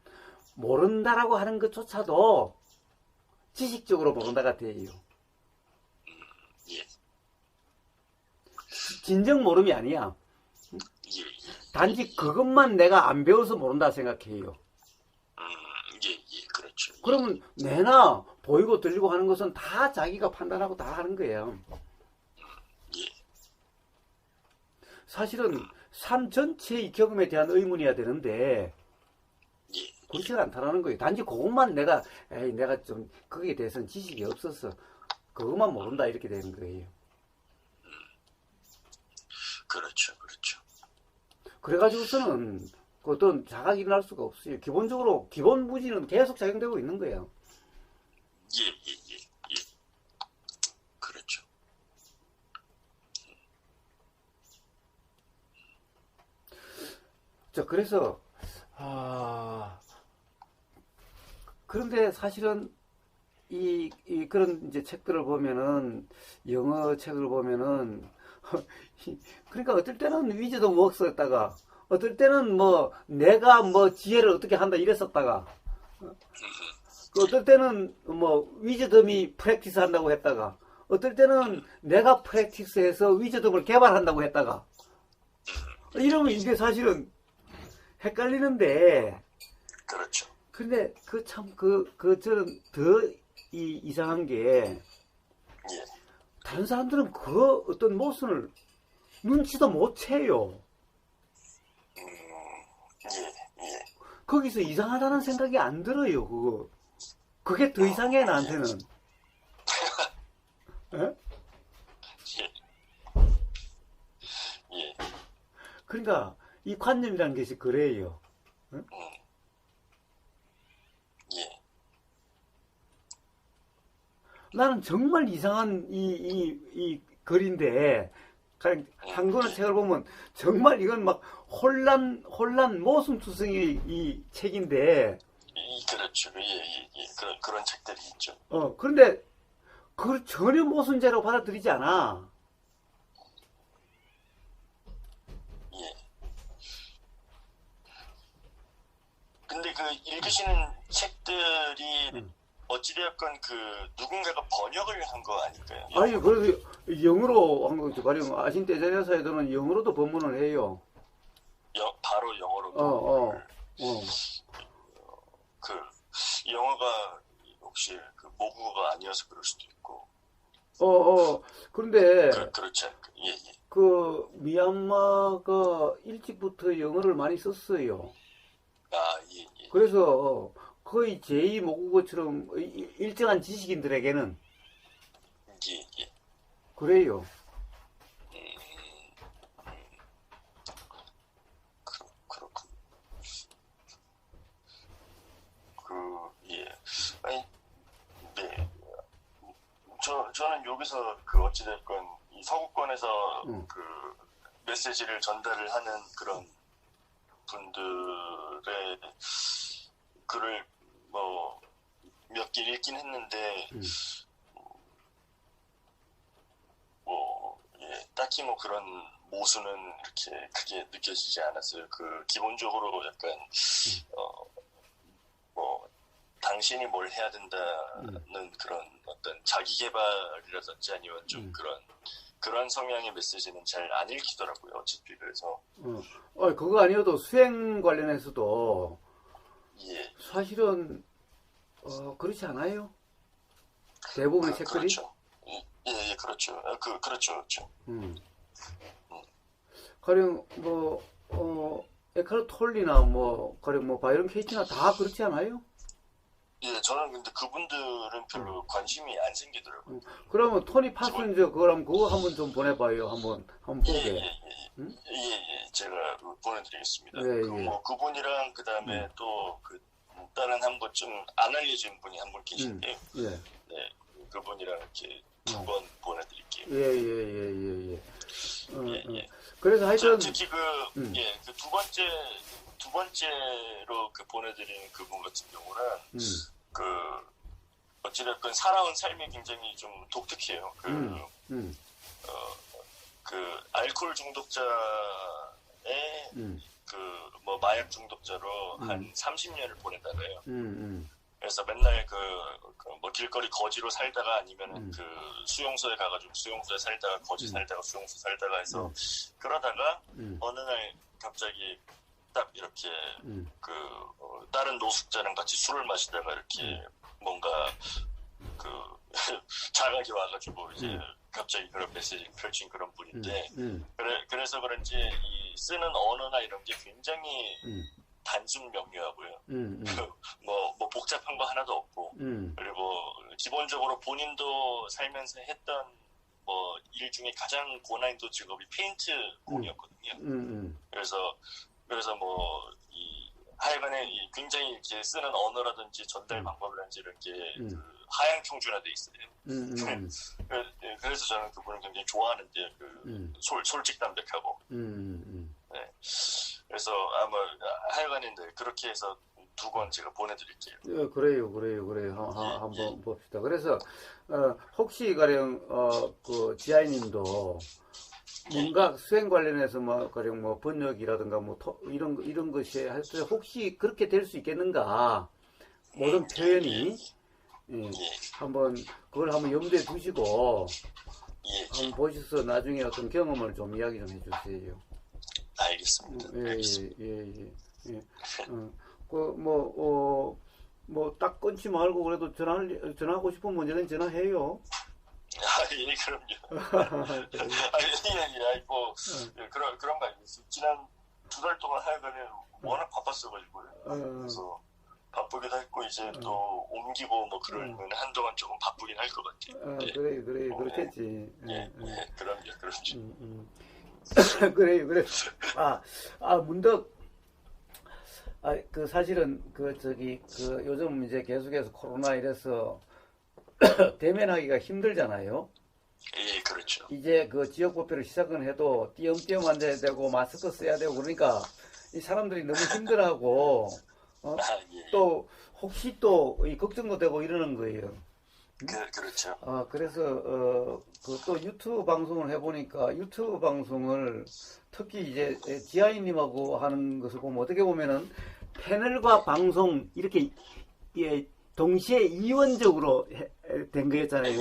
모른다라고 하는 것조차도 지식적으로 모른다가 돼요. 진정 모름이 아니야. 단지 그것만 내가 안 배워서 모른다 생각해요. 그렇죠. 그러면 내나 보이고 들리고 하는 것은 다 자기가 판단하고 다 하는 거예요. 사실은 삶 전체의 경험에 대한 의문이어야 되는데 그렇지가 않다라는 거예요. 단지 그것만 내가 좀 거기에 대해서는 지식이 없어서 그것만 모른다 이렇게 되는 거예요. 그렇죠. 그래가지고서는 어떤 자각이 일어날 수가 없어요. 기본적으로 기본 무지는 계속 작용되고 있는 거예요. 그렇죠. 자, 그래서 그런데 사실은 그런 이제 책들을 보면은, 영어 책을 보면은, 그러니까 어떨 때는 위즈덤 웍스였다가, 어떨 때는 뭐, 내가 뭐 지혜를 어떻게 한다 이랬었다가, 어떨 때는 뭐, 위즈덤이 프랙티스 한다고 했다가, 어떨 때는 내가 프랙티스해서 위즈덤을 개발한다고 했다가, 이러면 이게 사실은 헷갈리는데, 그렇죠. 근데 저는 더 이상한 게, 예. 다른 사람들은 그 어떤 모순을 눈치도 못 채요. 예. 거기서 이상하다는 생각이 안 들어요, 그게 더 이상해, 나한테는. 예? 예. 그러니까, 이 관념이라는 것이 그래요. 예. 나는 정말 이상한 이 글인데, 그냥 한 권의 책을 보면 정말 이건 막 혼란 모순투성의 이 책인데, 그렇죠. 예. 그런 책들이 있죠. 그런데 그걸 전혀 모순죄라고 받아들이지 않아. 예. 근데 그 읽으시는 책들이 어찌되었건 그 누군가가 번역을 한 거 아닐까요? 아니, 그래서 영어로 한 거죠. 가령 아신대전여사에서는 영어로도 법문을 해요. 바로 영어로 그 영어가 혹시 그 모국어가 아니어서 그럴 수도 있고. 그런데 그렇지 않을까? 예. 그 미얀마가 일찍부터 영어를 많이 썼어요. 예. 그래서 거의 제2 모국어처럼 일정한 지식인들에게는 예. 그래요. 그렇군. 예. 아니, 네. 저는 여기서 그 어찌됐건 이 서구권에서 그 메시지를 전달을 하는 그런 분들의 글을 뭐 몇 개 읽긴 했는데 딱히 뭐 그런 모순은 이렇게 크게 느껴지지 않았어요. 그 기본적으로 약간 뭐 당신이 뭘 해야 된다는 그런 어떤 자기 개발이라든지 아니면 좀 그런 성향의 메시지는 잘 안 읽히더라고요. 어차피 그래서 그거 아니어도 수행 관련해서도 예. 사실은 그렇지 않아요? 대부분의 책들이? 그렇죠. 예, 그렇죠. 그렇죠. 가령 에카르트 톨리나 가령 바이런 케이티나 다 그렇지 않아요? 예, 저는 근데 그분들은 별로 관심이 안 생기더라고요. 그러면 토니 파슨저 그거 한번 좀 보내봐요. 한번 보게. 예, 제가 보내드리겠습니다. 예. 그분이랑 그 다음에 또 그 다른 한 분 좀 안 알려진 분이 한 분 계신데요. 네, 그분이랑 이렇게 2번 보내드릴게요. 예. 그래서 하여튼 특히 그 두 번째로 그 보내드리는 그분 같은 경우는 그 어찌됐건 살아온 삶이 굉장히 좀 독특해요. 그 알코올 중독자의 그 뭐 마약 중독자로 한 30년을 보냈다고요. 그래서 맨날 뭐 길거리 거지로 살다가 아니면은 그 수용소에 가가지고 수용소에 살다가 거지 살다가 수용소 살다가 해서 그러다가 어느 날 갑자기 딱 이렇게 다른 노숙자랑 같이 술을 마시다가 이렇게 뭔가 그 자각이 와가지고 이제 갑자기 그런 메시지를 펼친 그런 분인데 그래서 그런지 이 쓰는 언어나 이런 게 굉장히 단순 명료하고요. 뭐 복잡한 거 하나도 없고 그리고 기본적으로 본인도 살면서 했던 뭐 일 중에 가장 고난이도 직업이 페인트 공이었거든요. 그래서 뭐 하여간에 굉장히 이렇게 쓰는 언어라든지 전달 방법이라든지 이런 게 하향 평준화돼 있어요. 그래서 저는 그분을 굉장히 좋아하는데 솔직담백하고. 네. 그래서 아마 하여간에 그렇게 해서 두 권 제가 보내드릴게요. 예, 그래요. 한번 봅시다. 그래서, 혹시 가령, 그, 지아이님도, 뭔가 수행 관련해서 뭐, 가령 뭐, 번역이라든가 뭐, 이런 것이, 하여튼 혹시 그렇게 될 수 있겠는가, 모든 표현이, 예, 한번, 그걸 한번 염두에 두시고, 한번 보셔서 나중에 어떤 경험을 좀 이야기 좀 해주세요. 알겠습니다. 예. 딱 끊지 말고 그래도 전화하고 싶으면 언제든 전화해요. 예, 그럼요. 뭐, 그런 거 아니겠어요. 지난 2달 동안 하여간에 워낙 바빴어가지고요. 그래서 바쁘기도 했고, 이제 또 옮기고 뭐 그러면 한동안 조금 바쁘긴 할 것 같아요. 그래, 그렇겠지. 그럼요. 그래. 문득, 사실은, 요즘 이제 계속해서 코로나 이래서, 대면하기가 힘들잖아요. 예, 그렇죠. 이제 그 지역법회를 시작은 해도 띄엄띄엄 앉아야 되고, 마스크 써야 되고, 그러니까, 이 사람들이 너무 힘들어하고, 또, 혹시 또, 이 걱정도 되고 이러는 거예요. 그렇죠. 그래서, 또 유튜브 방송을 해보니까, 유튜브 방송을 특히 이제 지아이님하고 하는 것을 보면 어떻게 보면은 패널과 방송 이렇게 동시에 이원적으로 된 거였잖아요.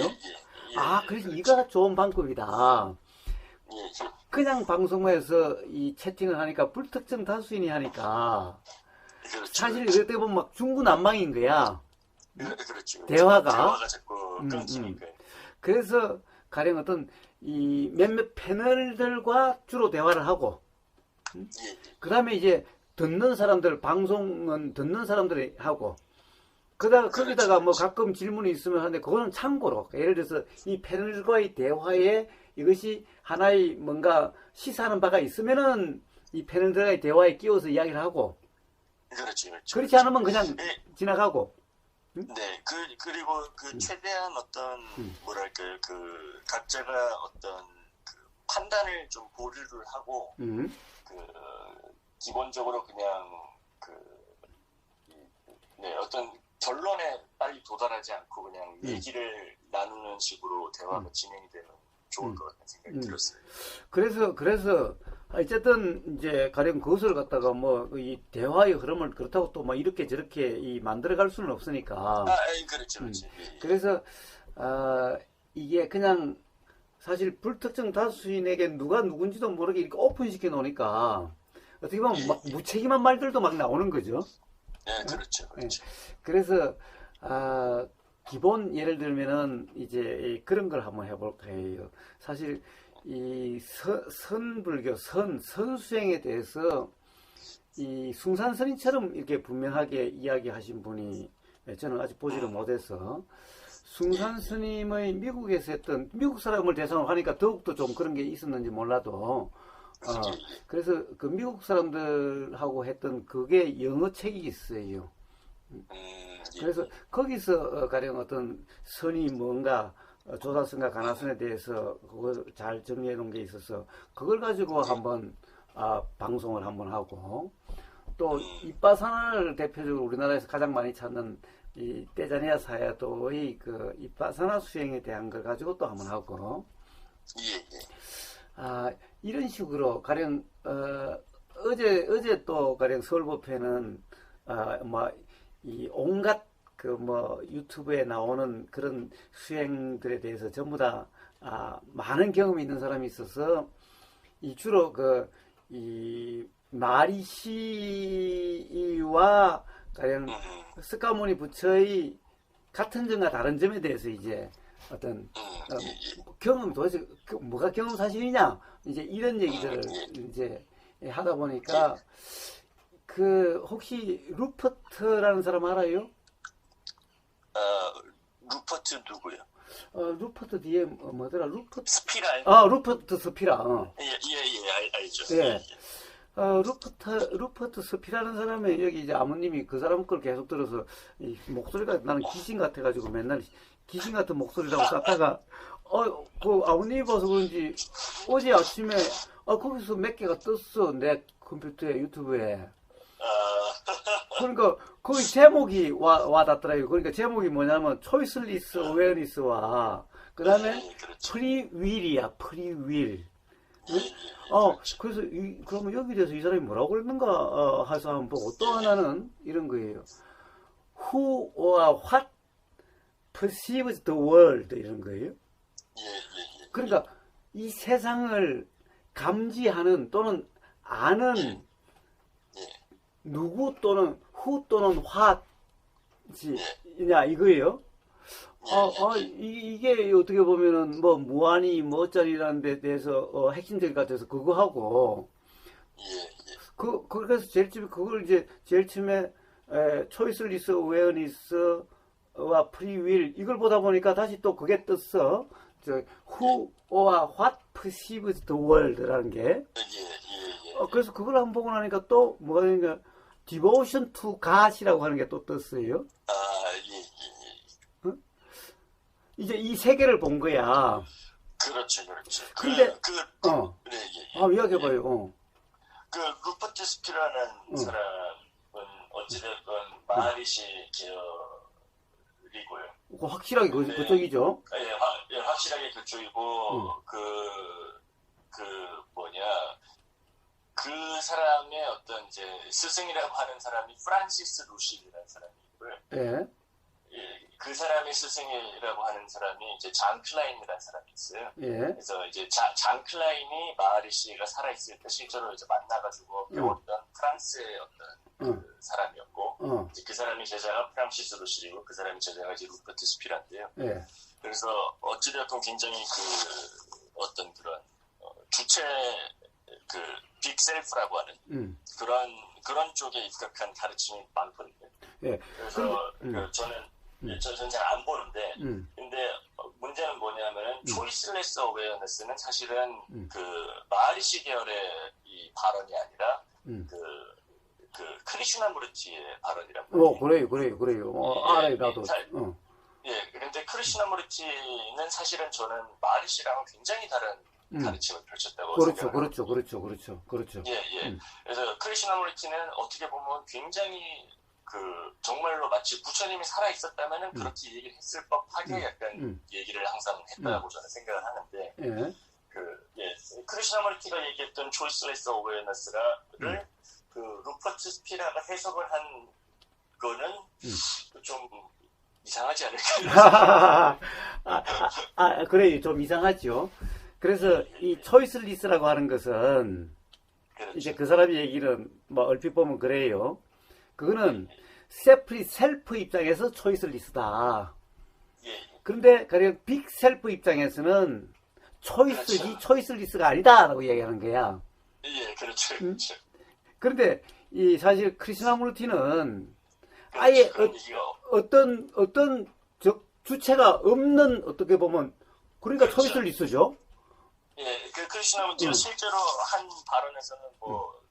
그래서 이거가 좋은 방법이다. 그냥 방송에서 이 채팅을 하니까 불특정 다수인이 하니까 사실 이럴 때 보면 막 중구난방인 거야. 그렇죠. 대화가 자꾸 끊기니까. 그래서 가령 어떤 이 몇몇 패널들과 주로 대화를 하고, 그 다음에 이제 듣는 사람들, 방송은 듣는 사람들이 하고, 거기다가 뭐 가끔 질문이 있으면 하는데, 그거는 참고로, 예를 들어서 이 패널과의 대화에 이것이 하나의 뭔가 시사하는 바가 있으면은 이 패널들과의 대화에 끼워서 이야기를 하고, 그렇죠. 그렇지 않으면 그냥 지나가고. 네, 그리고 최대한 어떤, 뭐랄까요, 각자가 어떤 판단을 좀 보류를 하고, 기본적으로 그냥, 어떤 결론에 빨리 도달하지 않고 그냥 얘기를 나누는 식으로 대화가 진행이 되면 좋을 것 같다는 생각이 들었어요. 그래서, 어쨌든, 이제, 가령 그것을 갖다가 이 대화의 흐름을 그렇다고 또 이렇게 저렇게 만들어갈 수는 없으니까. 그렇죠. 그래서, 이게 그냥, 사실 불특정 다수인에게 누가 누군지도 모르게 이렇게 오픈시켜 놓으니까, 어떻게 보면 무책임한 말들도 막 나오는 거죠. 네, 그렇죠. 그래서, 기본 예를 들면은 이제 그런 걸 한번 해볼까 해요. 사실 이 선불교 선수행에 대해서 이 숭산스님처럼 이렇게 분명하게 이야기하신 분이 저는 아직 보지를 못해서 숭산스님의 미국에서 했던 미국 사람을 대상으로 하니까 더욱더 좀 그런 게 있었는지 몰라도 그래서 그 미국 사람들하고 했던 그게 영어 책이 있어요. 그래서 거기서 가령 어떤 선이 뭔가 조사선과 가나선에 대해서 그걸 잘 정리해 놓은 게 있어서 그걸 가지고 한번 방송을 한번 하고 또 이빠사나를 대표적으로 우리나라에서 가장 많이 찾는 이 떼자니아 사야도의 그 이빠사나 수행에 대한 걸 가지고 또 한번 하고 이런 식으로 가령 어제 또 가령 서울법회는 이 온갖 유튜브에 나오는 그런 수행들에 대해서 전부 다 많은 경험이 있는 사람이 있어서 이 주로 이 마리시와 가령 스카모니 부처의 같은 점과 다른 점에 대해서 이제 어떤 경험 도대체 뭐가 경험 사실이냐 이제 이런 얘기들을 이제 하다 보니까 혹시 루퍼트라는 사람 알아요? 루퍼트 누구요? 루퍼트 뒤에 뭐더라? 스피라. 루퍼트 스피라. 알죠. 예. 루퍼트 스피라는 사람이 여기 이제 아버님이 그 사람 걸 계속 들어서 이 목소리가 나는 귀신 같아가지고 맨날 귀신 같은 목소리라고 썼다가 그 아버님이 봐서 그런지 어제 아침에 거기서 몇 개가 떴어 내 컴퓨터에 유튜브에. 그러니까 거기 제목이 와닿더라고요. 그러니까 제목이 뭐냐면 초이스리스 어웨어니스와 그 다음에 예, 그렇죠. 프리윌이야, 프리윌. 예, 예, 그렇죠. 그래서 그러면 여기 대해서 이 사람이 뭐라고 그랬는가 해서 한번 보고 또 하나는 이런 거예요. Who or what perceives the world 이런 거예요. 예, 예, 예. 그러니까 이 세상을 감지하는 또는 아는 예. 누구 또는 who 또는 what이냐 이거예요. 이게 어떻게 보면은 뭐 무한히 뭐 어쩌리라는 데 대해서 핵심적인 것 같아서 그거 하고 예, 예. 그래서 그걸 이제 제일 처음에 초이스리스 어웨어니스와 프리윌 이걸 보다 보니까 다시 또 그게 떴어. who or what perceives the world라는 게. 예, 예, 예. 그래서 그걸 한번 보고 나니까 또 뭐가 되니까 devotion to God이라고 하는 게 또 떴어요. 아, 예, 예, 예. 이제 이 세 개를 본 거야. 그렇죠, 그렇죠. 근데 네, 예, 예. 이야기해봐요. 그 루퍼트 스피라는 사람은 어찌됐건 마하리시 계열이고요. 확실하게 네. 그쪽이죠. 예, 확실하게 그쪽이고 그 사람의 어떤 이제 스승이라고 하는 사람이 프란시스 루실이라는 사람이 있고요. 예. 예, 그 사람의 스승이라고 하는 사람이 이제 장 클라인이라는 사람이 있어요. 예. 그래서 이제 장 클라인이 마하리 씨가 살아있을 때 실제로 이제 만나가지고 배웠던 프랑스의 어떤 그 사람이었고, 이제 그 사람이 제자가 프란시스 루실이고 그 사람이 제자가 이제 루퍼트 스피라인데요. 예. 그래서 어찌되었건 굉장히 그 어떤 그런 주체 그 빅셀프라고 하는 그런 쪽에 입각한 가르침이 많거든요. 예. 그래서 저는 잘 안 보는데, 근데 문제는 뭐냐면은 초이스레스 어웨어너스는 사실은 그 마하리시 계열의 이 발언이 아니라 그 크리슈나무르티의 발언이라고. 그래요. 알아요, 나도. 예, 그런데 크리슈나무르티는 사실은 저는 마하리시랑은 굉장히 다른 가르침을 펼쳤다고 생각합니다. 그렇죠. 예. 그래서 크리슈나무르티는 어떻게 보면 굉장히 그 정말로 마치 부처님이 살아 있었다면은 그렇게 얘기를 했을 법하게 약간 얘기를 항상 했다고 저는 생각을 하는데, 예. 크리슈나무르티가 얘기했던 초이스레스 어웨어너스를 그 루퍼트 스피라가 해석을 한 거는 좀 이상하지 않을까? 그래요. 좀 이상하죠. 그래서 이 초이스리스라고 하는 것은 그렇죠. 이제 그 사람의 얘기는 뭐 얼핏 보면 그래요. 그거는 셀프 입장에서 초이스리스다. 예. 그런데 가령 빅 셀프 입장에서는 그렇죠. 초이스리스가 아니다라고 얘기하는 거야. 예, 그렇죠. 그런데 이 사실 크리스나무르티는 아예 어떤 주체가 없는 어떻게 보면 그러니까 그렇죠. 초이스리스죠. 예, 그 크리스나무르티가 실제로 한 발언에서는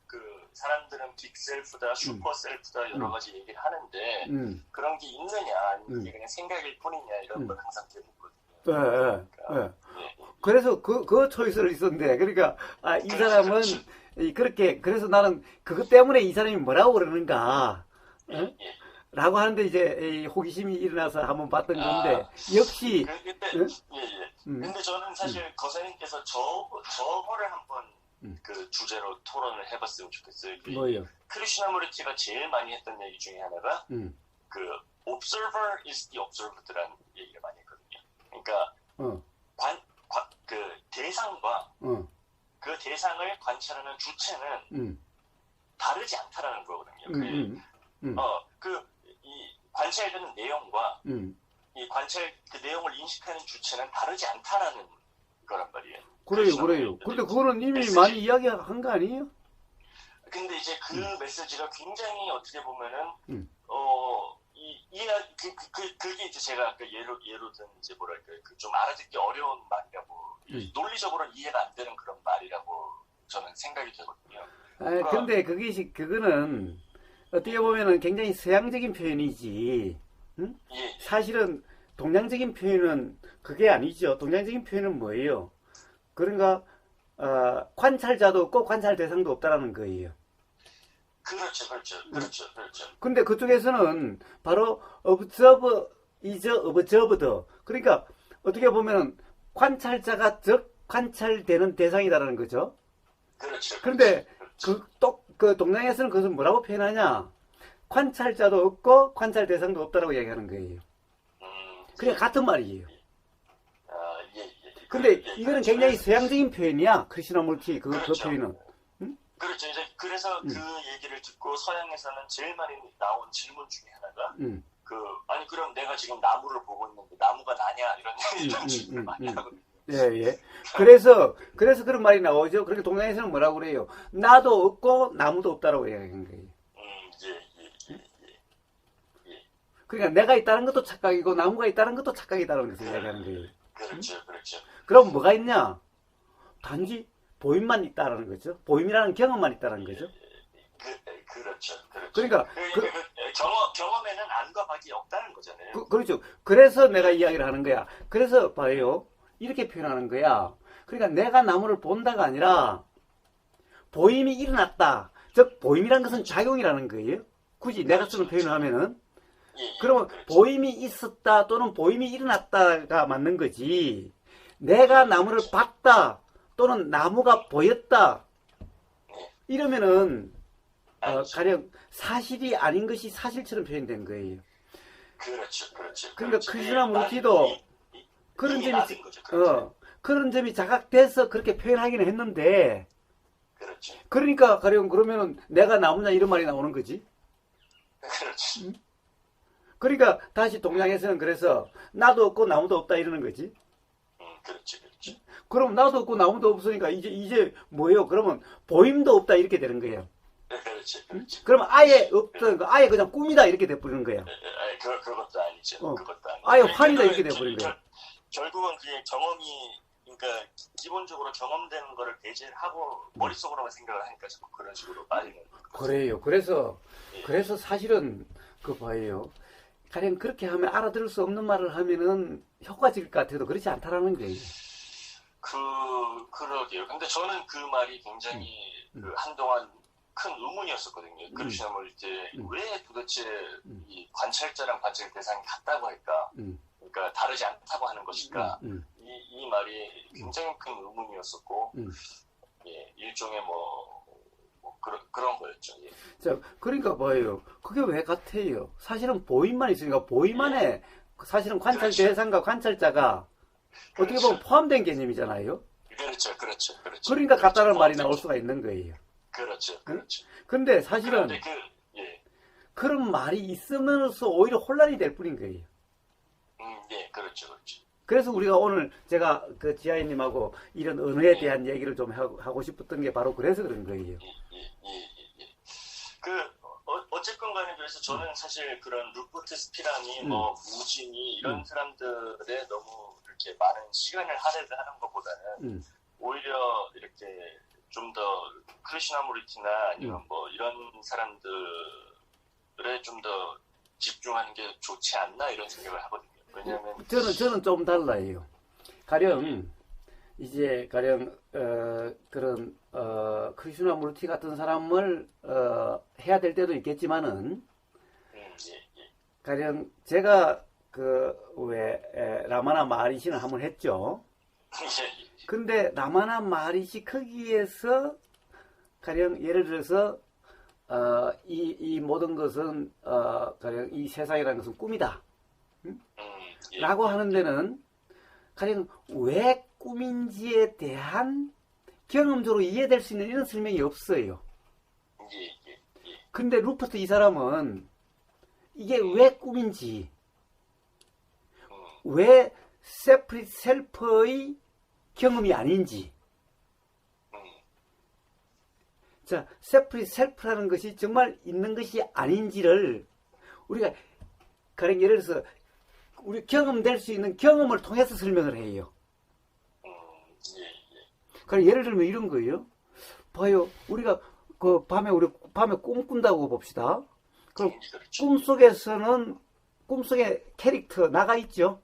그 사람들은 빅 셀프다, 슈퍼 셀프다 여러 가지 얘기를 하는데 그런 게 있느냐, 아니면 이게 그냥 생각일 뿐이냐 이런 걸 항상 되묻거든요. 그래서 그 초이스를 있었는데 그러니까 이 사람은 그렇게 그래서 나는 그것 때문에 이 사람이 뭐라고 그러는가 라고 하는데 이제 호기심이 일어나서 한번 봤던 건데 역시 근데 저는 사실 거사님께서 저거를 한번 그 주제로 토론을 해봤으면 좋겠어요. 뭐요? 크리슈나무르티가 제일 많이 했던 얘기 중에 하나가 그 observer is the observed라는 얘기를 많이 했거든요. 그러니까 그 대상과 그 대상을 관찰하는 주체는 다르지 않다라는 거거든요. 이 관찰되는 내용과 이 그 내용을 인식하는 주체는 다르지 않다라는 거란 말이에요. 그래요. 근데 그거는 이미 많이 이야기한 거 아니에요? 근데 이제 그 메시지가 굉장히 어떻게 보면은 그게 이제 제가 아까 예로 든 이제 뭐랄까요, 그 좀 알아듣기 어려운 말이라고 논리적으로는 이해가 안 되는 그런 말이라고 저는 생각이 되거든요. 근데 그거는 어떻게 보면은 굉장히 서양적인 표현이지. 응? 예. 사실은 동양적인 표현은 그게 아니죠. 동양적인 표현은 뭐예요? 그러니까 관찰자도 없고 관찰 대상도 없다라는 거예요. 그렇죠. 근데 그쪽에서는 바로 observe is observed. 그러니까 어떻게 보면 관찰자가 즉 관찰되는 대상이다라는 거죠. 그렇죠. 그런데 그렇죠. 그 동양에서는 그것을 뭐라고 표현하냐? 관찰자도 없고 관찰 대상도 없다라고 얘기하는 거예요. 그냥 같은 말이에요. 근데 이거는 굉장히 서양적인 표현이야. 크리스나물티 그 표현은. 그렇죠. 이제 그래서 그 얘기를 듣고 서양에서는 제일 많이 나온 질문 중에 하나가 아니 그럼 내가 지금 나무를 보고 있는데 나무가 나냐 이런 질문을 많이 하거든요. 예. 그래서 그런 말이 나오죠. 그렇게 동양에서는 뭐라고 그래요? 나도 없고 나무도 없다라고 얘기하는 거예요. 그러니까 내가 있다는 것도 착각이고 나무가 있다는 것도 착각이다라는 것을 얘기하는 거예요. 그렇죠. 그럼 뭐가 있냐? 단지 보임만 있다라는 거죠. 보임이라는 경험만 있다라는 거죠. 그렇죠. 그러니까 경험에는 안과 밖이 없다는 거잖아요. 그렇죠. 그래서 내가 이야기를 하는 거야. 그래서 봐요. 이렇게 표현하는 거야. 그러니까 내가 나무를 본다가 아니라 보임이 일어났다. 즉 보임이라는 것은 작용이라는 거예요. 굳이 내가 쓰는 표현을 하면은 그러면 보임이 있었다 또는 보임이 일어났다가 맞는 거지. 내가 나무를 봤다 또는 나무가 보였다 이러면은 가령 사실이 아닌 것이 사실처럼 표현된 거예요. 그렇죠. 그러니까 크리스나무르티도 그런 점이 자각돼서 그렇게 표현하기는 했는데, 그렇죠. 그러니까 가령 그러면은 내가 나무냐 이런 말이 나오는 거지. 그렇죠. 그러니까 다시 동양에서는 그래서 나도 없고 나무도 없다 이러는 거지. 그렇죠. 그럼 나도 없고 나무도 없으니까 이제 뭐예요? 그러면 보임도 없다 이렇게 되는 거예요. 그렇죠. 그러면 아예 없던 거, 아예 그냥 꿈이다 이렇게 돼버리는 거야. 그것도 아니죠. 그것도 아니죠. 아예 환이다 이렇게 돼버리는 거야. 결국은 그게 경험이, 그러니까 기본적으로 경험되는 거를 배제하고 머릿속으로만 생각을 하니까 자꾸 그런 식으로 빠지는 거예요. 그래요. 그래서 사실은 그 봐요. 가령 그렇게 하면 알아들을 수 없는 말을 하면은 효과적일 것 같아도 그렇지 않다라는 거예요. 그러게요. 근데 저는 그 말이 굉장히 한동안 큰 의문이었었거든요. 크리스나물티 왜 도대체 이 관찰자랑 관찰 대상이 같다고 할까? 그러니까 다르지 않다고 하는 것일까? 이 말이 굉장히 큰 의문이었었고, 일종의 그런 거였죠. 자, 그러니까 뭐예요? 그게 왜 같아요? 사실은 보임만 있으니까 보임 안에 사실은 관찰 대상과 관찰자가 어떻게 보면 포함된 개념이잖아요. 그렇죠. 그러니까 같다는 말이 나올 수가 있는 거예요. 그렇죠. 근데 사실은 그런 말이 있으면서 오히려 혼란이 될 뿐인 거예요. 그렇죠. 그래서 우리가 오늘 제가 그 지아이님하고 이런 언어에 대한 얘기를 좀 하고 싶었던 게 바로 그래서 그런 거예요. 어쨌건 간에 그래서 저는 사실 그런 루퍼트 스피라니, 무진이 이런 사람들의 너무 이렇게 많은 시간을 할애를 하는 것보다는 오히려 이렇게 좀 더 크리스나무리티나 아니면 이런 사람들에 좀 더 집중하는 게 좋지 않나 이런 생각을 하거든요. 왜냐하면 저는 좀 달라요. 가령 그런 크리스나무르티 같은 사람을 해야 될 때도 있겠지만은 가령 제가 라마나 마하리시는 한번 했죠. 근데 라마나 마하리시 거기에서 가령 예를 들어서 이 모든 것은 가령 이 세상이라는 것은 꿈이다. 라고 하는 데는 가령 왜 꿈인지에 대한 경험적으로 이해될 수 있는 이런 설명이 없어요. 근데 루퍼트 이 사람은 이게 왜 꿈인지, 왜 세프릿 셀프의 경험이 아닌지, 자, 세프릿 셀프라는 것이 정말 있는 것이 아닌지를 우리가 가령 예를 들어서 우리 경험될 수 있는 경험을 통해서 설명을 해요. 그럼 예를 들면 이런 거예요. 봐요. 우리가 밤에 꿈 꾼다고 봅시다. 그럼 꿈속에 캐릭터 나가 있죠.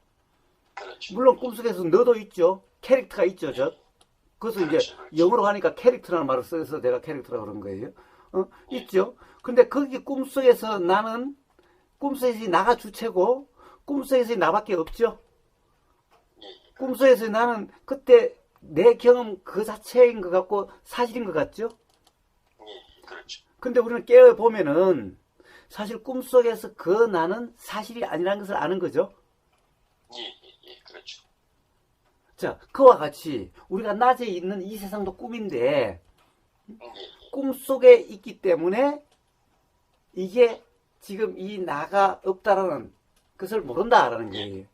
물론 꿈속에서 너도 있죠. 캐릭터가 있죠. 그것을 이제 영어로 하니까 캐릭터라는 말을 써서 내가 캐릭터라고 그런 거예요. 있죠. 근데 거기 꿈속에서 나는, 꿈속에서 나가 주체고, 꿈속에서 나밖에 없죠. 꿈속에서 나는 그때 내 경험 그 자체인 것 같고 사실인 것 같죠. 그렇죠. 근데 우리는 깨어보면은 사실 꿈속에서 그 나는 사실이 아니라는 것을 아는 거죠. 그렇죠. 자, 그와 같이 우리가 낮에 있는 이 세상도 꿈인데 꿈속에 있기 때문에 이게 지금 이 나가 없다라는 것을 모른다라는 거예요.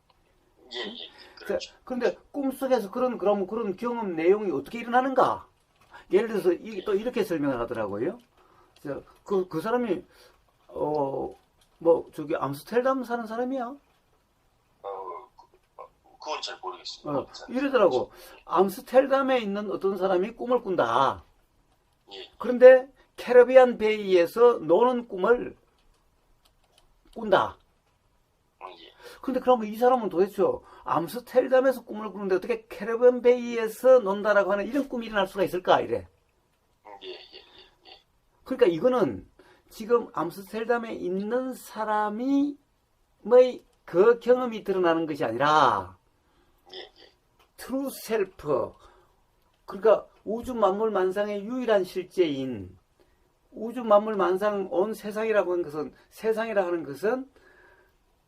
그렇죠. 그런데 꿈속에서 그런 경험 내용이 어떻게 일어나는가? 예를 들어서 또 이렇게 설명을 하더라고요. 그 사람이 저기 암스테르담 사는 사람이야. 그건 잘 모르겠습니다. 이러더라고. 암스테르담에 있는 어떤 사람이 꿈을 꾼다. 그런데 캐리비안 베이에서 노는 꿈을 꾼다. 근데 그러면 이 사람은 도대체 암스테르담에서 꿈을 꾸는데 어떻게 캐리비안 베이에서 논다라고 하는 이런 꿈이 일어날 수가 있을까? 이래. 그러니까 이거는 지금 암스테르담에 있는 사람이 그 경험이 드러나는 것이 아니라 트루 셀프, 그러니까 우주 만물 만상의 유일한 실제인 우주 만물 만상 온 세상이라고 하는 것은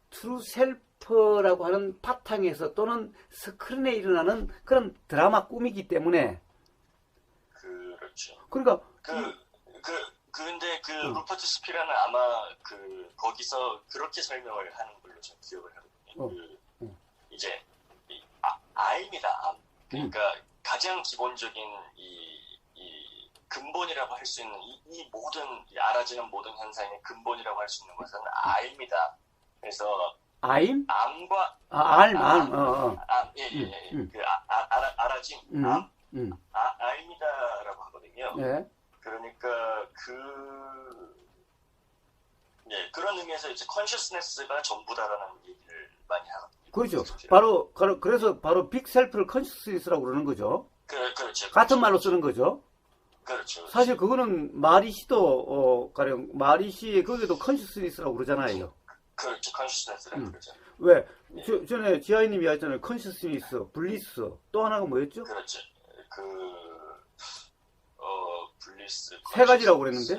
트루 셀프라고 하는 바탕에서 또는 스크린에 일어나는 그런 드라마 꿈이기 때문에. 그렇죠. 그러니까 근데 루퍼트 스피라는 아마 거기서 그렇게 설명을 하는 걸로 전 기억을 하거든요. 이제 I'입니다. 암. 그러니까 가장 기본적인 이 근본이라고 할 수 있는 이 모든 알아지는 모든 현상의 근본이라고 할 수 있는 것은 I'입니다. 그래서 I'm? 암과 알아짐 I'입니다라고 하거든요. 예. 그러니까 그런 의미에서 이제 컨셔스네스가 전부다라는 얘기를 많이 하거든요. 그렇죠. 그래서 바로 빅 셀프를 컨셔스니스라고 그러는 거죠. 그렇죠. 같은 말로 쓰는 거죠. 그렇죠. 사실 그거는 마리시도 가령 마리시 거기도 컨셔스니스라고 그러잖아요. 그렇죠. 컨셔스네스라고 그러죠. 왜? 전에 지아이님이 하잖아요. 컨셔스니스, 블리스. 또 하나가 뭐였죠? 그렇죠. 블리스. 세 가지라고 그랬는데?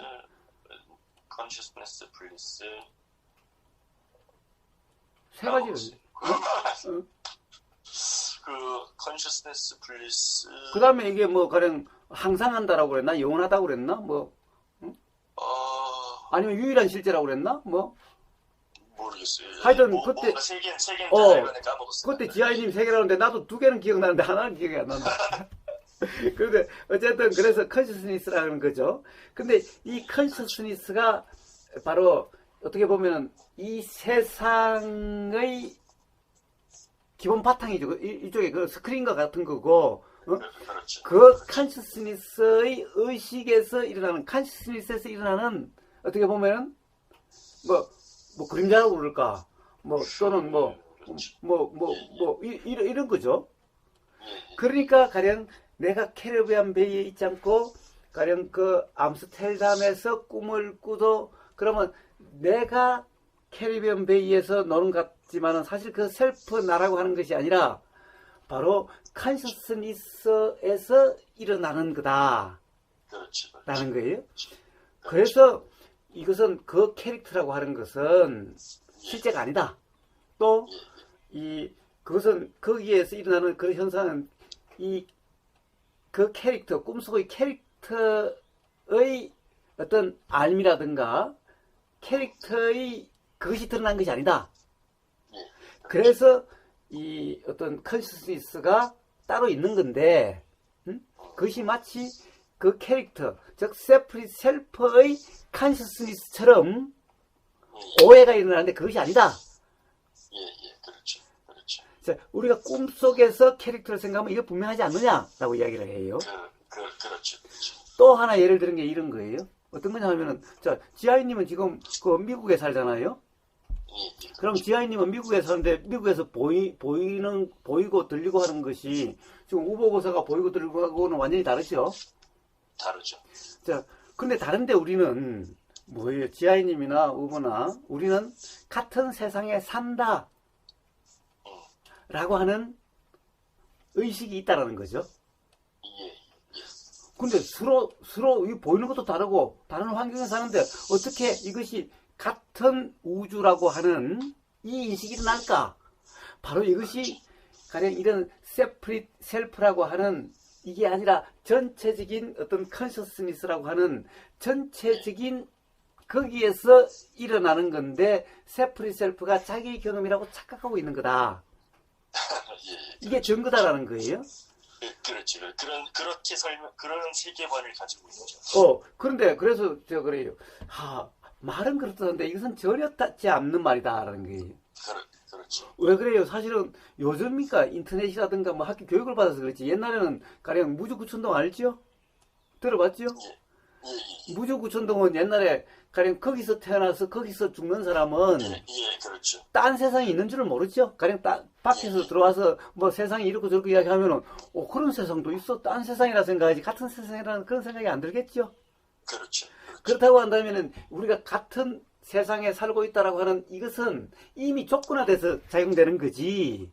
컨셔스네스, 블리스. 세 가지를. 컨셔스네스, 블리스. 그 다음에 이게 가령 항상 한다라고 그랬나? 영원하다고 그랬나? 아니면 유일한 실제라고 그랬나? 모르겠어요. 하여튼 그때 세 개는 잘 까먹었어요. 그때 지아이님 세 개라는데 나도 두 개는 기억나는데 하나는 기억이 안 난다. 그런데 어쨌든 그래서 컨셔스니스라는 거죠. 근데 이 컨셔스니스가 바로 어떻게 보면 이 세상의 기본 바탕이죠. 이쪽에 그 스크린과 같은 거고, 그렇죠. 그 컨셔스니스의 의식에서 일어나는 컨셔스니스에서 일어나는 어떻게 보면은 그림자라고 그럴까, 또는 이런 거죠. 그러니까 가령 내가 캐리비안 베이에 있지 않고 가령 그 암스테르담에서 꿈을 꾸도 그러면 내가 캐리비안 베이에서 노는 것 같지만은 사실 그 셀프 나라고 하는 것이 아니라 바로 컨셔스니스에서 일어나는 거다. 라는 거예요. 그래서 이것은 그 캐릭터라고 하는 것은 실제가 아니다. 또 그것은 거기에서 일어나는 그 현상은 그 캐릭터, 꿈속의 캐릭터의 어떤 알미라든가 캐릭터의 그것이 드러난 것이 아니다. 그래서 이 어떤 컨셔스니스가 따로 있는 건데, 그것이 마치 그 캐릭터, 즉 세프리 셀프의 컨셔스니스처럼 오해가 일어나는데 그것이 아니다. 그렇죠. 자, 우리가 꿈속에서 캐릭터를 생각하면 이거 분명하지 않느냐라고 이야기를 해요. 그렇죠. 또 하나 예를 들은 게 이런 거예요. 어떤 거냐 하면은, 자, 지아이님은 지금 그 미국에 살잖아요. 그럼 지아이님은 미국에 사는데 미국에서 보이고 들리고 하는 것이 지금 우보고사가 보이고 들리고 하고는 완전히 다르죠. 다르죠. 자, 근데 다른데 우리는 뭐예요? 지아이님이나 우버나 우리는 같은 세상에 산다 라고 하는 의식이 있다라는 거죠. 예, 예. 근데 서로 보이는 것도 다르고 다른 환경에 사는데 어떻게 이것이 같은 우주라고 하는 이 인식이 일어날까? 바로 이것이 가령 이런 세프릿 셀프라고 하는 이게 아니라 전체적인 어떤 컨셔스니스라고 하는 전체적인 거기에서 일어나는 건데 세프릿 셀프가 자기 경험이라고 착각하고 있는 거다. 예, 이게 증거다라는 거예요. 그렇죠. 그렇게 그런 세계관을 가지고 있죠. 그런데 그래서 제가 그래요. 말은 그렇다는데 이것은 전혀 닿지 않는 말이다라는 거예요. 그렇죠. 왜 그래요? 사실은 요즘이니까 인터넷이라든가 뭐 학교 교육을 받아서 그렇지. 옛날에는 가령 무주구촌동 알죠? 들어봤죠? 예. 무주구촌동은 옛날에 가령 거기서 태어나서 거기서 죽는 사람은 예, 그렇죠. 딴 세상이 있는 줄을 모르죠. 가령 밖에서 들어와서 뭐 세상이 이렇고 저렇게 이야기하면은 그런 세상도 있어. 딴 세상이라 생각하지 같은 세상이라는 그런 생각이 안 들겠죠. 그렇죠. 그렇다고 한다면은 우리가 같은 세상에 살고 있다라고 하는 이것은 이미 조건화돼서 작용되는 거지.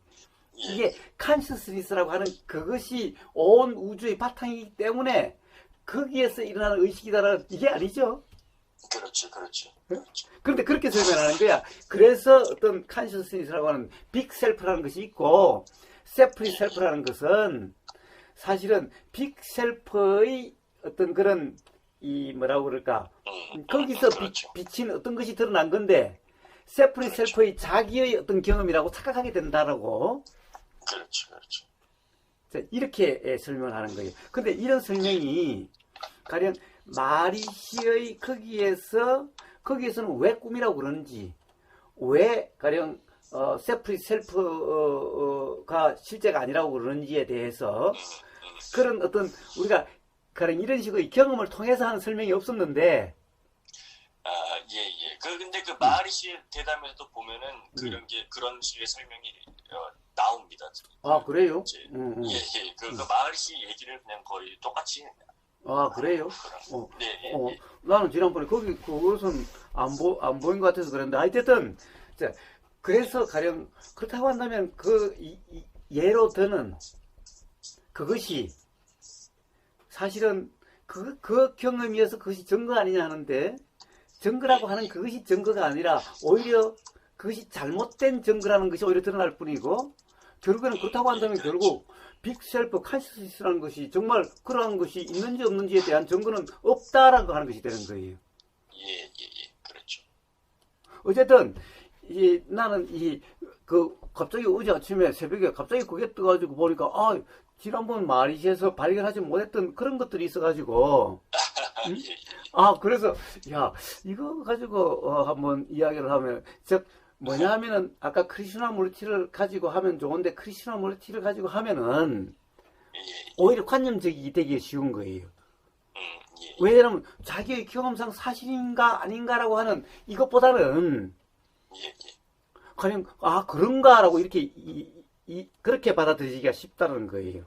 이게 컨셔스니스라고 하는 그것이 온 우주의 바탕이기 때문에 거기에서 일어나는 의식이다라는 이게 아니죠. 그렇죠. 그런데 그렇게 설명하는 거야. 그래서 어떤 컨셔스니스라고 하는 빅 셀프라는 것이 있고 세프리 셀프라는 것은 사실은 빅 셀프의 어떤 그런 이 뭐라고 그럴까 거기서 그렇죠. 비친 어떤 것이 드러난 건데 세프리 셀프의 자기의 어떤 경험이라고 착각하게 된다라고 그렇죠. 이렇게 설명을 하는 거예요. 근데 이런 설명이 가령 마리시의 거기에서는 왜 꿈이라고 그러는지 왜 가령 세프리 셀프가 실제가 아니라고 그러는지에 대해서 그런 어떤 우리가 가령 이런 식의 경험을 통해서 하는 설명이 없었는데 예. 근데 그 마리시 대담에도 보면은 그런 식의 설명이 나옵니다. 그래요? 예. 그 마리시 얘기를 그냥 거의 똑같이 그래요? 네. 나는 지난번에 그것은 안 보인 것 같아서 그랬는데, 하여튼, 그래서 가령, 그렇다고 한다면, 예로 드는, 그것이, 사실은, 그 경험이어서 그것이 증거 아니냐 하는데, 증거라고 하는 그것이 증거가 아니라, 오히려, 그것이 잘못된 증거라는 것이 오히려 드러날 뿐이고, 결국에는 그렇다고 한다면 결국, 빅 셀프 컨시스니스라는 것이 정말 그러한 것이 있는지 없는지에 대한 증거는 없다라고 하는 것이 되는 거예요. 예. 그렇죠. 어쨌든 나는 갑자기 어제 아침에 새벽에 갑자기 그게 떠가지고 보니까 지난번 마리시에서 발견하지 못했던 그런 것들이 있어가지고 그래서 이거 가지고 한번 이야기를 하면 뭐냐 하면은 아까 크리슈나무르티를 가지고 하면 좋은데 크리슈나무르티를 가지고 하면은 오히려 관념적이 되기 쉬운 거예요. 왜냐하면 자기의 경험상 사실인가 아닌가라고 하는 이것보다는 그냥 그런가라고 이렇게 그렇게 받아들이기가 쉽다는 거예요.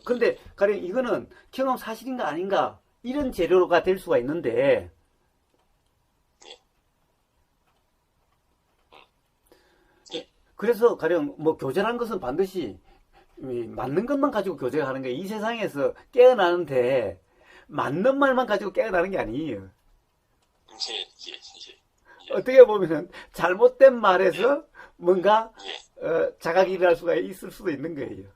근데 가령 이거는 경험 사실인가 아닌가 이런 재료가 될 수가 있는데 그래서 가령 뭐 교제라는 것은 반드시 맞는 것만 가지고 교제하는 거예요. 이 세상에서 깨어나는데 맞는 말만 가지고 깨어나는 게 아니에요. 어떻게 보면은 잘못된 말에서 뭔가 자각이 일어날 수가 있을 수도 있는 거예요.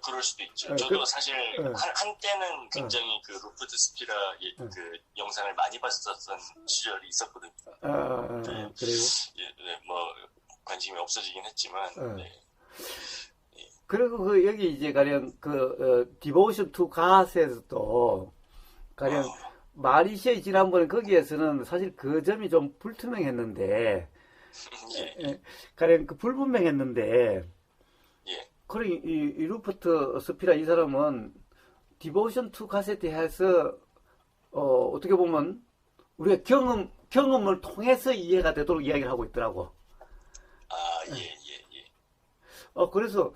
그럴 수도 있죠. 저도 사실 한때는 굉장히 그 루프트 스피라의 그 영상을 많이 봤었던 시절이 있었거든요. 그래요? 뭐 관심이 없어지긴 했지만. 그리고 여기 이제 가령 디보션 투 갓에서도 가령 마리시의 지난번에 거기에서는 사실 그 점이 좀 불투명했는데 가령 불분명했는데 그래 이 루퍼트 스피라 이 사람은 디보션 투 갓에 대해서 어떻게 보면 우리가 경험을 통해서 이해가 되도록 이야기를 하고 있더라고. 그래서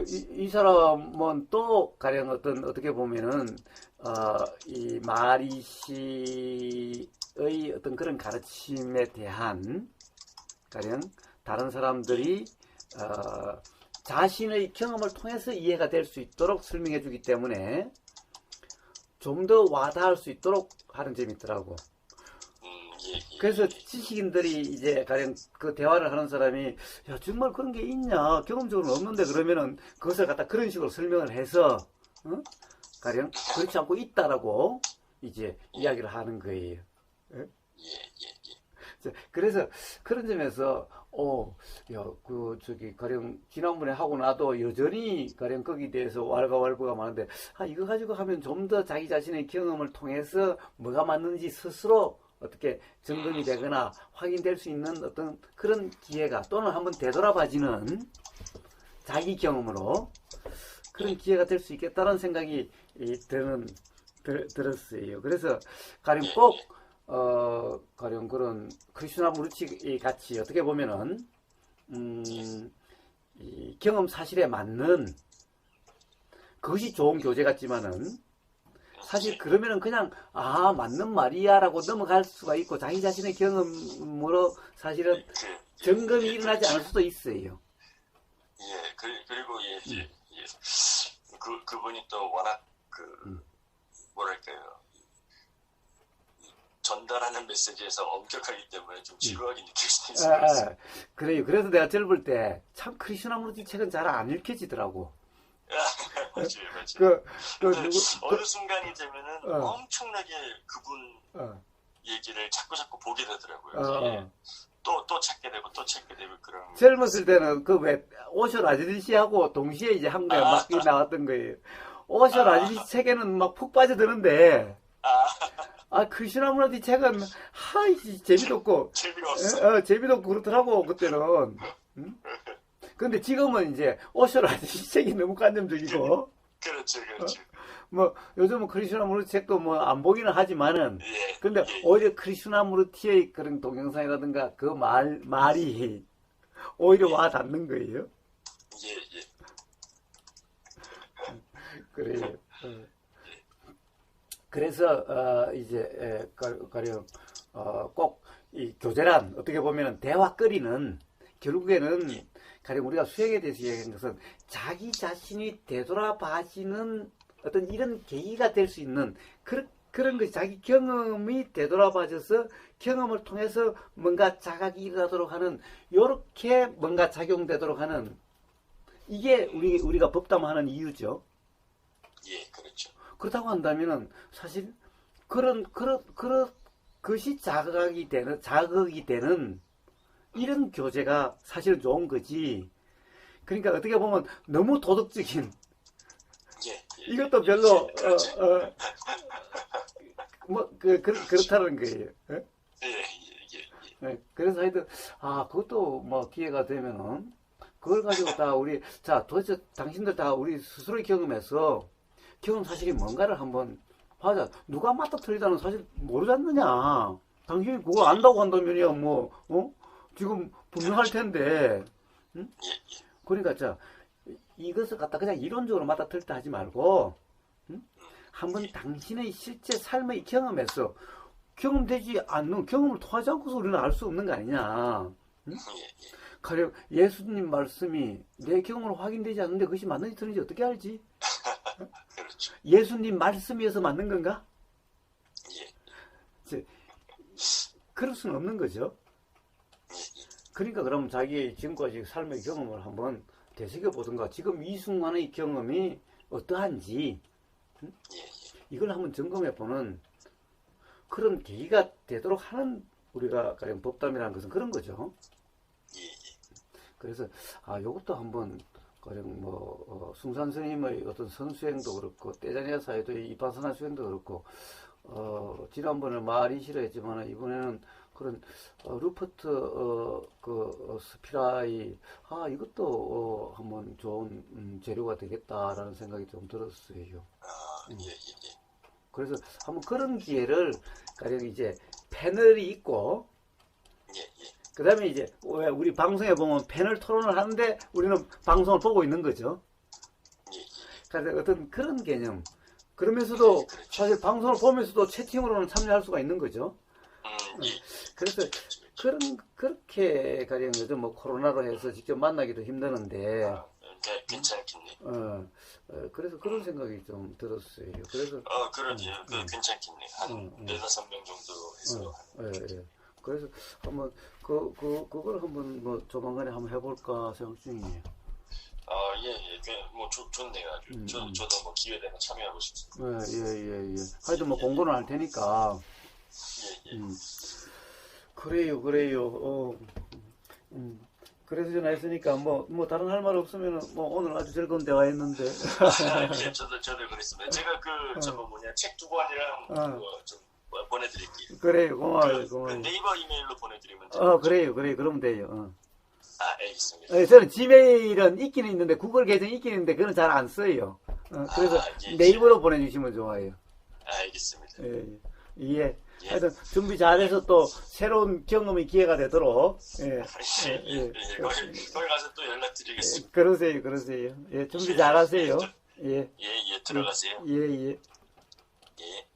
이 사람은 또 가령 어떻게 보면은 이 마리시의 어떤 그런 가르침에 대한 가령 다른 사람들이 자신의 경험을 통해서 이해가 될 수 있도록 설명해 주기 때문에 좀 더 와닿을 수 있도록 하는 점이 있더라고. 그래서 지식인들이 이제 가령 그 대화를 하는 사람이 야 정말 그런 게 있냐 경험적으로 없는데 그러면은 그것을 갖다 그런 식으로 설명을 해서 가령 그렇지 않고 있다라고 이제 이야기를 하는 거예요. 그래서 그런 점에서 가령 지난번에 하고 나도 여전히 가령 거기에 대해서 왈가왈부가 많은데 이거 가지고 하면 좀 더 자기 자신의 경험을 통해서 뭐가 맞는지 스스로 어떻게 점검이 되거나 확인될 수 있는 어떤 그런 기회가 또는 한번 되돌아봐지는 자기 경험으로 그런 기회가 될 수 있겠다는 생각이 들었어요. 그래서 가령 꼭 가령 그런 크리슈나무르치 같이 어떻게 보면은 이 경험 사실에 맞는 그것이 좋은 교재 같지만은 사실 그러면은 그냥 맞는 말이야라고 넘어갈 수가 있고 자기 자신의 경험으로 사실은 점검이 일어나지 않을 수도 있어요. 그리고 그분이 또 워낙 뭐랄까요 전달하는 메시지에서 엄격하기 때문에 좀 지루하게 느낄 수도 있어요. 그래요. 그래서 내가 절 때 참 크리슈나무르티 책은 잘 안 읽혀지더라고. 맞아요. 어느 순간이 되면은 엄청나게 그분 얘기를 자꾸 보게 되더라고요. 또 찾게 되고 그런. 젊었을 때는 그 왜 오쇼 라지니시하고 동시에 이제 한국에 막 나왔던 거예요. 오쇼 라지니시 책에는 막 푹 빠져드는데 크리슈나무르티 책은 재미도 없고 재미가 없어. 재미도 없고 그렇더라고 그때는. 근데 지금은 이제 오쇼 라지니시 책이 너무 관념적이고. 그렇죠. 뭐 요즘은 크리슈나무르티 책도 뭐 안 보기는 하지만은 근데 오히려 크리슈나무르티의 그런 동영상이라든가 그 말이 오히려 와 닿는 거예요. 그래요. 그래서 이제 가령 꼭 이 교재란 어떻게 보면은 대화거리는 결국에는 가령 우리가 수행에 대해서 얘기한 것은 자기 자신이 되돌아봐지는 어떤 이런 계기가 될 수 있는 그런 것이 자기 경험이 되돌아봐져서 경험을 통해서 뭔가 자각이 일어나도록 하는 요렇게 뭔가 작용되도록 하는 이게 우리가 법담하는 이유죠. 그렇죠. 그렇다고 한다면은 사실 그것이 자극이 되는 이런 교재가 사실은 좋은 거지. 그러니까 어떻게 보면 너무 도덕적인 이것도 별로 그렇다는 거예요. 그래서 하여튼 그것도 뭐 기회가 되면은 그걸 가지고 다 우리 도대체 당신들 다 우리 스스로의 경험에서 경험 사실이 뭔가를 한번 하자. 누가 맞다 틀리다는 사실 모르지 않느냐. 당신이 그거 안다고 한다면야 지금 분명할 텐데. 응? 그러니까 이것을 갖다 그냥 이론적으로 맞다 틀리다 하지 말고 한번 당신의 실제 삶의 경험에서 경험되지 않는 경험을 통하지 않고서 우리는 알 수 없는 거 아니냐. 가령 예수님 말씀이 내 경험으로 확인되지 않는데 그것이 맞는지 틀린지 어떻게 알지? 그렇죠. 예수님 말씀이어서 맞는 건가? 그럴 수는 없는 거죠. 그러니까 그럼 자기의 지금까지 삶의 경험을 한번 되새겨보든가 지금 이 순간의 경험이 어떠한지 이걸 한번 점검해보는 그런 계기가 되도록 하는 우리가 가령 법담이라는 것은 그런 거죠. 그래서 요것도 한번 가령 숭산 스님의 어떤 선수행도 그렇고 떼자니아 사이도의 이파사나 수행도 그렇고 지난번에 말이 싫어했지만 이번에는 그런 루퍼트 스피라이 이것도 한번 좋은 재료가 되겠다라는 생각이 좀 들었어요. 그래서 한번 그런 기회를 가령 이제 패널이 있고 그 다음에 이제 우리 방송에 보면 패널 토론을 하는데 우리는 방송을 보고 있는 거죠. 그래서 어떤 그런 개념 그러면서도 그렇죠. 사실 방송을 보면서도 채팅으로는 참여할 수가 있는 거죠. 예. 그래서 그렇게 가령 요즘 뭐 코로나로 해서 직접 만나기도 힘드는데 괜찮겠네. 그래서 그런 생각이 좀 들었어요. 그래서 그러지. 괜찮겠네. 한 4-5명 정도 해서. 예. 그래서 한번 그걸 한번 뭐 조만간에 한번 해볼까 생각 중이에요. 예. 뭐 좋네요. 아주. 저도 뭐 기회 되면 참여하고 싶습니다. 예. 하여튼 뭐 공고는 할 테니까. 예. 그래요. 그래서 전화했으니까 뭐 다른 할 말 없으면은 뭐 오늘 아주 즐거운 대화했는데. 예, 저도 그랬습니다. 제가 책 2권이랑 좀 보내드릴게요. 그래요. 고마워요. 네이버 이메일로 보내드리면 돼요. 그래요. 그러면 돼요. 알겠습니다. 저는 지메일은 있기는 있는데 구글 계정 있기는 있는데 그건 잘 안 써요. 그래서 네이버로 보내주시면 좋아요. 알겠습니다. 예. 하여튼 준비 잘해서 또 새로운 경험의 기회가 되도록. 거기 가서 또 연락드리겠습니다. 그러세요. 예, 준비 잘하세요. 들어가세요. 예. 예.